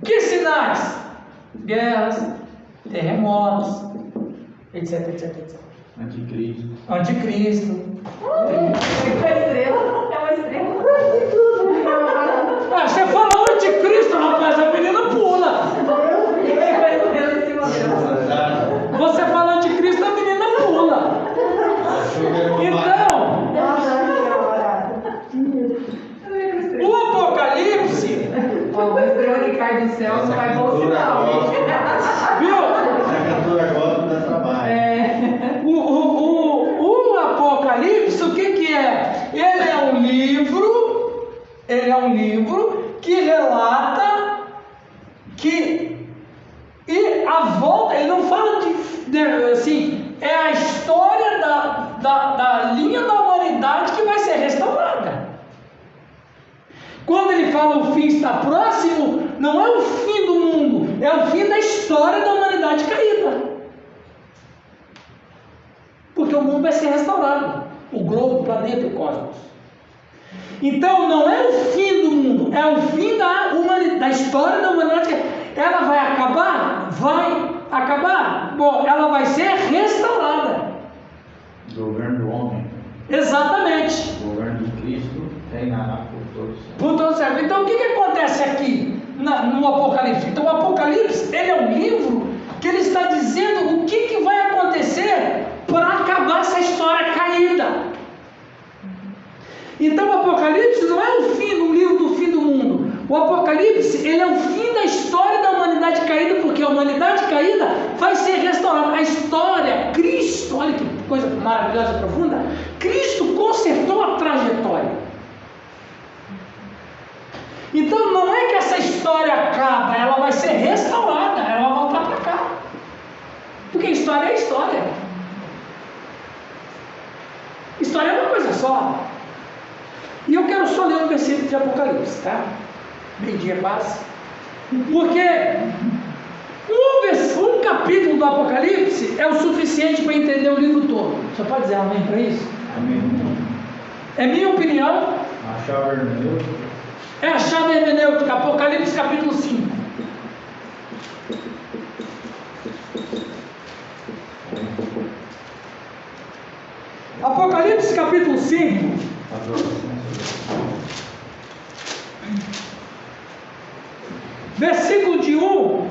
Que sinais? Guerras, terremotos, etc, etc, etc. Anticristo. É uma estrela. Você falou anticristo, rapaz, a menina pula. Você fala anticristo, a menina pula. que cai do céu não vai bolso não. Viu? A cantora gosta dá trabalho. O Apocalipse, o que é? Ele é um livro que relata que e a volta, ele não fala assim, é a história da linha da humanidade que vai ser restaurada. Quando ele fala o fim está próximo, não é o fim do mundo, é o fim da história da humanidade caída. Porque o mundo vai ser restaurado, o globo, o planeta, o cosmos. Então não é o fim do mundo, é o fim da humanidade, da história da humanidade. Ela vai acabar? Vai acabar. Bom, ela vai ser restaurada. O governo do homem, Exatamente. o governo de Cristo, reinará por todos os séculos. Por todo século. Então o que acontece aqui no Apocalipse? Então o Apocalipse, ele é um livro que ele está dizendo o que vai acontecer para acabar essa história caída. Então o Apocalipse não é o fim do livro do fim do mundo. O Apocalipse, ele é o fim da história da humanidade caída, porque a humanidade caída vai ser restaurada. A história, Cristo, olha que coisa maravilhosa e profunda, Cristo consertou a trajetória. Então não é que essa história acaba, ela vai ser restaurada, ela vai voltar para cá. Porque história é história. História é uma coisa só. E eu quero só ler um versículo de Apocalipse, tá? Meio-dia quase. Porque um capítulo do Apocalipse é o suficiente para entender o livro todo. Você pode dizer amém para isso? Amém. É minha opinião. A chave hermenêutica. É a chave hermenêutica, Apocalipse capítulo 5. Apocalipse capítulo 5. Versículo de 1.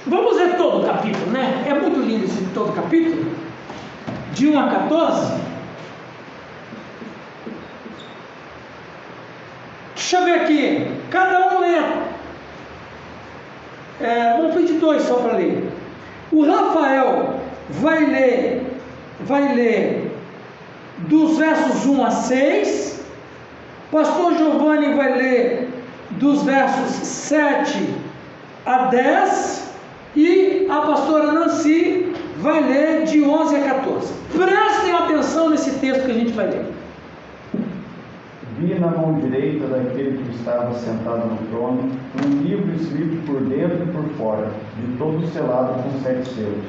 Vamos ler todo o capítulo, né? É muito lindo esse todo o capítulo. De 1 a 14. Deixa eu ver aqui. Cada um lê. Vamos pedir 2 só para ler. O Rafael vai ler dos versos 1 a 6. Pastor Giovanni vai ler dos versos 7 a 10. E a pastora Nancy vai ler de 11 a 14. Prestem atenção nesse texto que a gente vai ler. Vi na mão direita daquele que estava sentado no trono um livro escrito por dentro e por fora, de todo selado com 7 selos.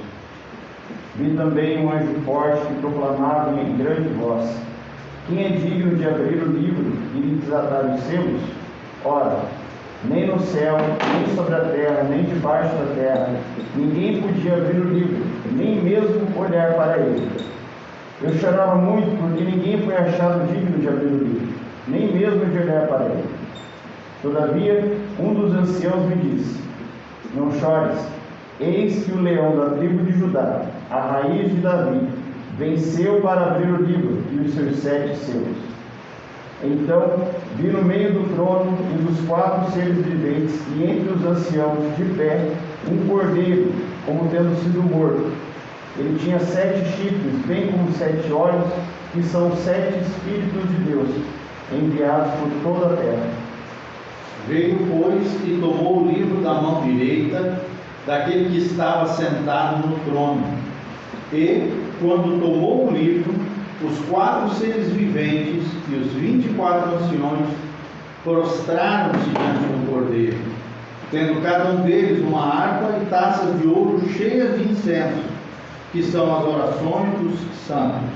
Vi também um anjo forte que proclamava em grande voz: quem é digno de abrir o livro e de desatar os selos? Ora, nem no céu, nem sobre a terra, nem debaixo da terra, ninguém podia abrir o livro, nem mesmo olhar para ele. Eu chorava muito porque ninguém foi achado digno de abrir o livro, nem mesmo de olhar para ele. Todavia, um dos anciãos me disse: não chores, eis que o leão da tribo de Judá, a raiz de Davi, venceu para abrir o livro e os seus 7 selos. Então vi no meio do trono e dos 4 seres viventes e entre os anciãos de pé um cordeiro, como tendo sido morto. Ele tinha 7 chifres, bem como 7 olhos, que são 7 Espíritos de Deus, enviados por toda a terra. Veio, pois, e tomou o livro da mão direita daquele que estava sentado no trono. E, quando tomou o livro, os 4 seres viventes e os 24 anciões prostraram-se diante do cordeiro, tendo cada um deles uma harpa e taças de ouro cheias de incenso, que são as orações dos santos.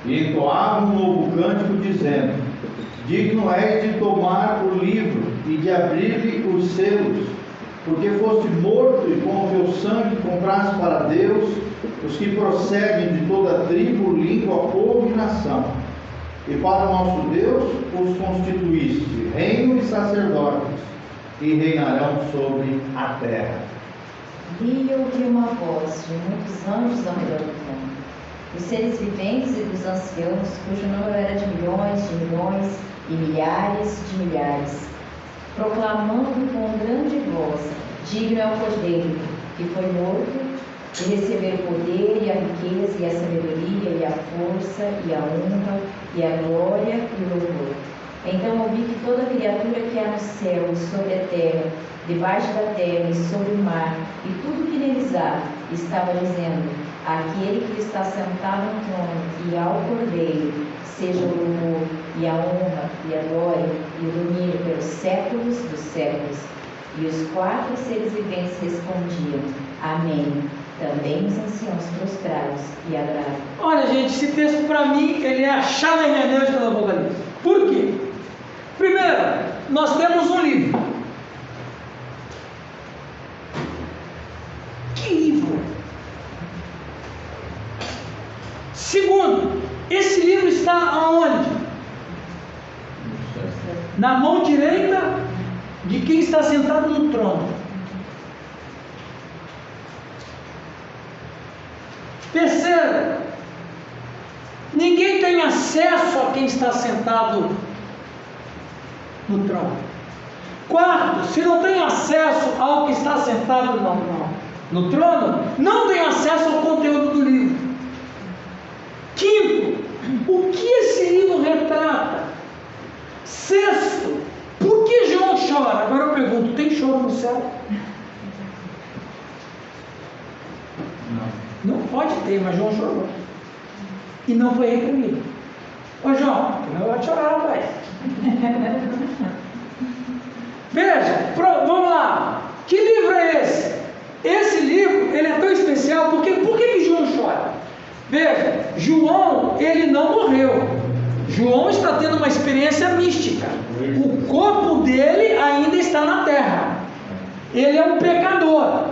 E entoavam um novo cântico, dizendo: digno és de tomar o livro e de abrir-lhe os selos, porque foste morto e com o teu sangue compraste para Deus os que procedem de toda tribo, língua, povo e nação. E para o nosso Deus os constituíste reino e sacerdotes, e reinarão sobre a terra. Vi e ouvi uma voz de muitos anjos ao redor do trono, dos seres viventes e dos anciãos, cujo número era de milhões e milhares de milhares, proclamando com grande voz: digno é o Cordeiro, que foi morto, de receber o poder e a riqueza e a sabedoria e a força e a honra e a glória e o louvor. Então ouvi que toda criatura que há no céu e sobre a terra, debaixo da terra e sobre o mar, e tudo que neles há, estava dizendo: aquele que está sentado no trono e ao Cordeiro, seja o louvor e a honra e a glória e o domínio pelos séculos dos séculos. E os 4 seres viventes respondiam: amém. Também os anciãos prostrados e adoraram. Olha, gente, esse texto para mim, ele é a chave hermenêutica do Apocalipse. Por quê? Primeiro, nós temos um livro. Que livro? Segundo, esse livro está aonde? Na mão direita de quem está sentado no trono. Terceiro, ninguém tem acesso a quem está sentado no trono. Quarto, se não tem acesso ao que está sentado no trono, não tem acesso ao conteúdo do livro. Quinto, o que esse livro retrata? Sexto, por que João chora? Agora eu pergunto, tem choro no céu? Não pode ter, mas João chorou. E não foi reprimido. Ô João, não vai chorar, rapaz. Veja, vamos lá. Que livro é esse? Esse livro, ele é tão especial, porque por que João chora? Veja, João, ele não morreu. João está tendo uma experiência mística. O corpo dele ainda está na terra. Ele é um pecador.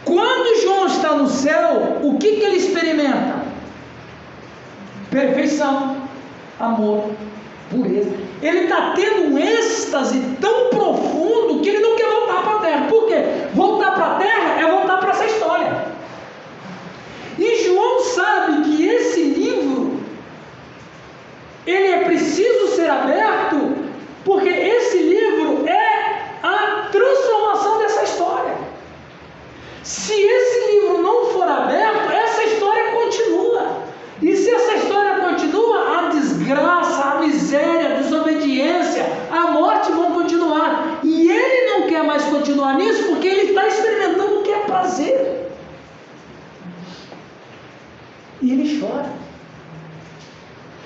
Quando João está no céu, o que ele experimenta? Perfeição, amor, pureza. Ele está tendo um êxtase tão profundo que ele não quer voltar para a terra. Por quê? Voltar para a terra é voltar para essa história. E João sabe que esse livro, ele é preciso ser aberto, porque esse livro é a transformação dessa história. Se esse livro não for aberto, essa história continua. E se essa história continua, a desgraça, a miséria, a desobediência, a morte vão continuar. E ele não quer mais continuar nisso porque ele está experimentando o que é prazer. E ele chora.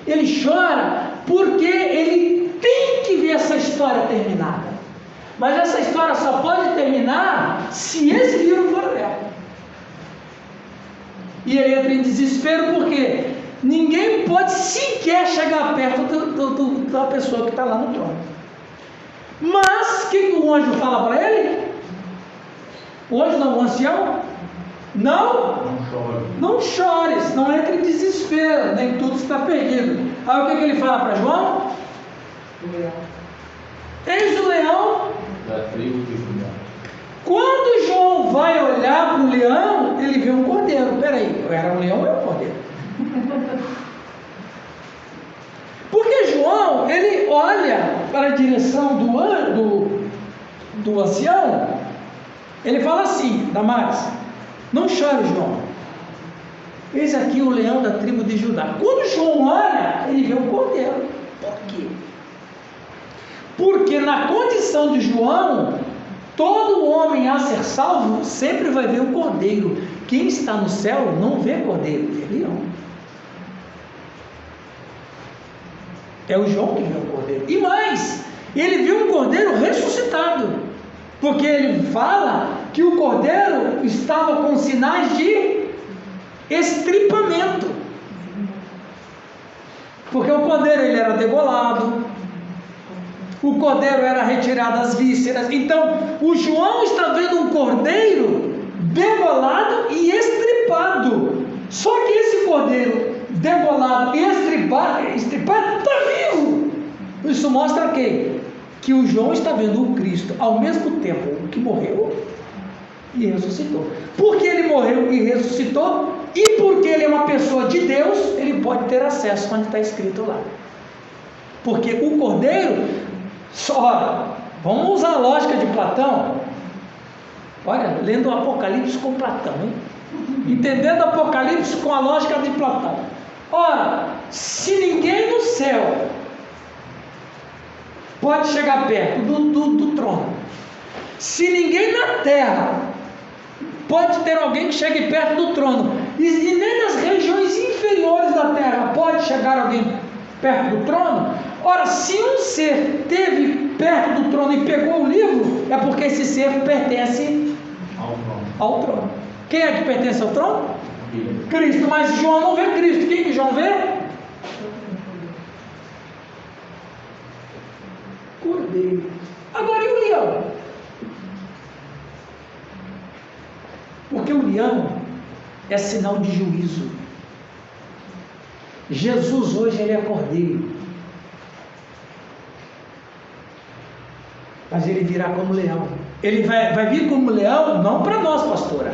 Ele chora porque ele tem que ver essa história terminada. Mas essa história só pode terminar se esse livro for aberto. E ele entra em desespero porque ninguém pode sequer chegar perto da pessoa que está lá no trono. Mas o que o anjo fala para ele? O anjo não, o ancião? Não chores, não entre em desespero, nem tudo está perdido. Aí o que ele fala para João? Eis o leão da tribo de Judá. Quando João vai olhar para o leão, ele vê um cordeiro. Peraí, eu era um leão ou eu um cordeiro? Porque João, ele olha para a direção do ancião, ele fala assim: Damares, não chore, João. Eis aqui o leão da tribo de Judá. Quando João olha, ele vê um cordeiro. Por quê? Porque na condição de João, todo homem a ser salvo sempre vai ver o cordeiro. Quem está no céu não vê cordeiro, vê leão. É o João que vê o cordeiro. E mais, ele viu um cordeiro ressuscitado, porque ele fala que o cordeiro estava com sinais de estripamento, porque o cordeiro ele era degolado, o cordeiro era retirado as vísceras. Então o João está vendo um cordeiro degolado e estripado. Só que esse cordeiro degolado e estripado está vivo. Isso mostra o quê? que o João está vendo o Cristo ao mesmo tempo que morreu e ressuscitou. Porque ele morreu e ressuscitou, e porque ele é uma pessoa de Deus, ele pode ter acesso onde está escrito lá. Porque o Cordeiro, só, vamos usar a lógica de Platão. Olha, lendo o Apocalipse com Platão, hein? Entendendo o Apocalipse com a lógica de Platão. Ora, se ninguém no céu pode chegar perto do trono, se ninguém na terra pode ter alguém que chegue perto do trono, e nem nas regiões inferiores da terra pode chegar alguém perto do trono, ora, se um ser esteve perto do trono e pegou o livro, é porque esse ser pertence ao trono. Quem é que pertence ao trono? Cristo. Mas João não vê Cristo. Quem que João vê? Cordeiro. Agora, e o leão? Porque o leão é sinal de juízo. Jesus hoje ele é cordeiro, mas ele virá como leão. Ele vai vir como leão, não para nós, pastora.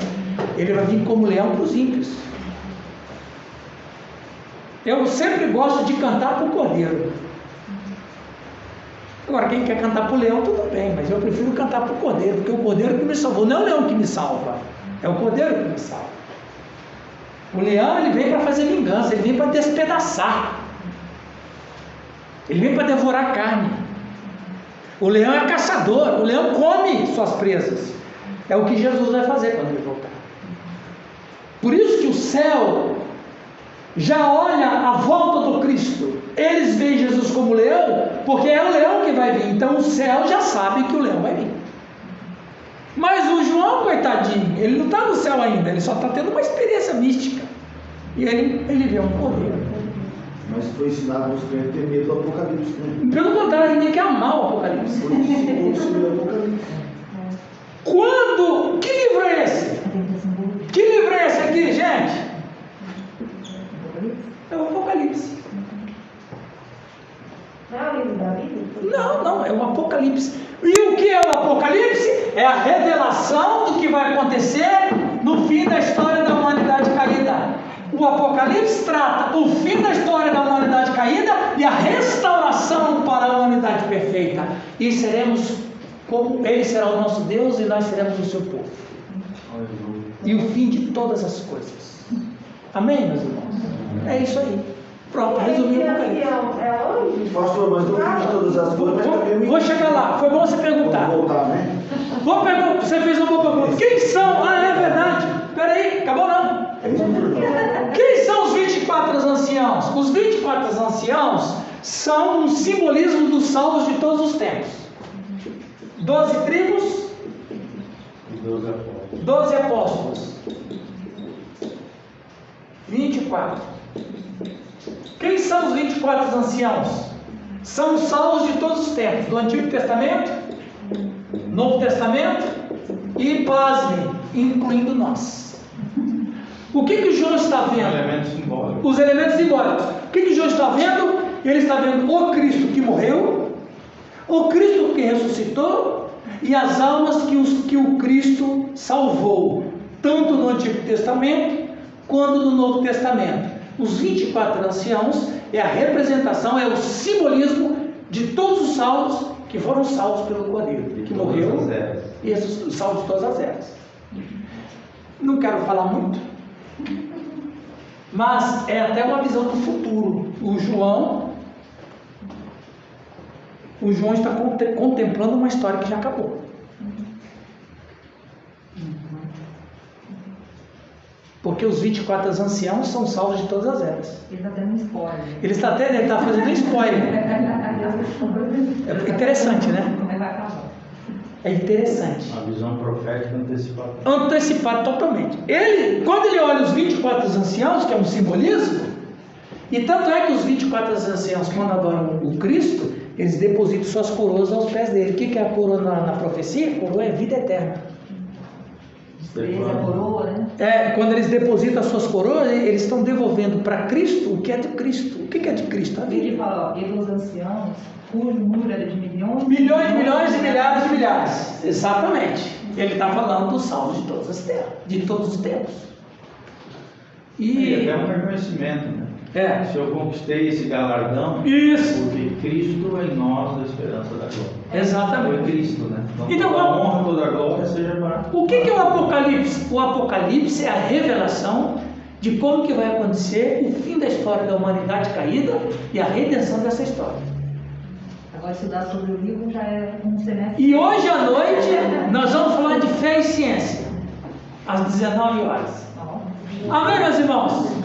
Ele vai vir como leão para os ímpios. Eu sempre gosto de cantar para o cordeiro. Agora, quem quer cantar para o leão, tudo bem, mas eu prefiro cantar para o cordeiro, porque é o cordeiro que me salvou, não é o leão que me salva, é o cordeiro que me salva. O leão, ele vem para fazer vingança, ele vem para despedaçar, ele vem para devorar carne. O leão é caçador, o leão come suas presas. É o que Jesus vai fazer quando ele voltar. Por isso que o céu já olha a volta do Cristo. Eles veem Jesus como leão, porque é o leão que vai vir. Então o céu já sabe que o leão vai vir. Mas o João, coitadinho, ele não está no céu ainda, ele só está tendo uma experiência mística. E ele vê um cordeiro. Mas foi ensinado os crentes a ter medo do Apocalipse, né? Pelo contrário, ninguém quer amar o Apocalipse. Foi ensinado o Apocalipse. Quando? Que livro é esse? Que livro é esse aqui, gente? É o Apocalipse. Não é o livro da Bíblia? Não, é o Apocalipse. E o que é o Apocalipse? É a revelação do que vai acontecer no fim da história da humanidade caída. O Apocalipse trata o fim da história da humanidade caída e a restauração para a humanidade perfeita. E seremos como Ele será o nosso Deus e nós seremos o seu povo. E o fim de todas as coisas. Amém, meus irmãos? É isso aí. Pronto, resumi o Apocalipse. É hoje? Pastor, mas no fim de todas as coisas, mas também Vou chegar lá. Foi bom você perguntar. Vou voltar, né? Vou perguntar. Você fez uma boa pergunta. Quem são? Ah, é verdade. Peraí, acabou não. Quem são os 24 anciãos? Os 24 anciãos são um simbolismo dos salvos de todos os tempos. 12 tribos, 12 apóstolos, 24. Quem são os 24 anciãos? São os salvos de todos os tempos, do Antigo Testamento, Novo Testamento e, pasme, incluindo nós. O que João está vendo? Os elementos simbólicos. O que João está vendo? Ele está vendo o Cristo que morreu, o Cristo que ressuscitou e as almas que o Cristo salvou, tanto no Antigo Testamento quanto no Novo Testamento. Os 24 anciãos é a representação, é o simbolismo de todos os salvos que foram salvos pelo Cordeiro, que morreu, e esses salvos de todas as eras. Não quero falar muito, mas é até uma visão do futuro. O João está contemplando uma história que já acabou. Porque os 24 anciãos são salvos de todas as eras. Ele está dando spoiler. Ele está fazendo spoiler. É interessante, né? É interessante. A visão profética antecipada. Antecipado totalmente. Quando ele olha os 24 anciãos, que é um simbolismo, e tanto é que os 24 anciãos, quando adoram o Cristo, eles depositam suas coroas aos pés dele. O que é a coroa na profecia? A coroa é vida eterna. Eles a coroa, né? Quando eles depositam as suas coroas, eles estão devolvendo para Cristo o que é de Cristo. O que é de Cristo? A vida. Ele fala, ó, e dos anciãos, cujo número era de milhões, Milhões e milhares de milhares. Exatamente. Ele está falando dos salvos de todas as terras, de todos os tempos. E até um reconhecimento, né? Se eu conquistei esse galardão, Isso. porque Cristo é em nós a esperança da glória. Exatamente. Foi Cristo, né? Então, toda a honra, toda a glória seja para... O que é o Apocalipse? O Apocalipse é a revelação de como que vai acontecer o fim da história da humanidade caída e a redenção dessa história. Agora estudar sobre o livro já é um semestre. E hoje à noite nós vamos falar de fé e ciência, às 19 horas. Amém, meus irmãos?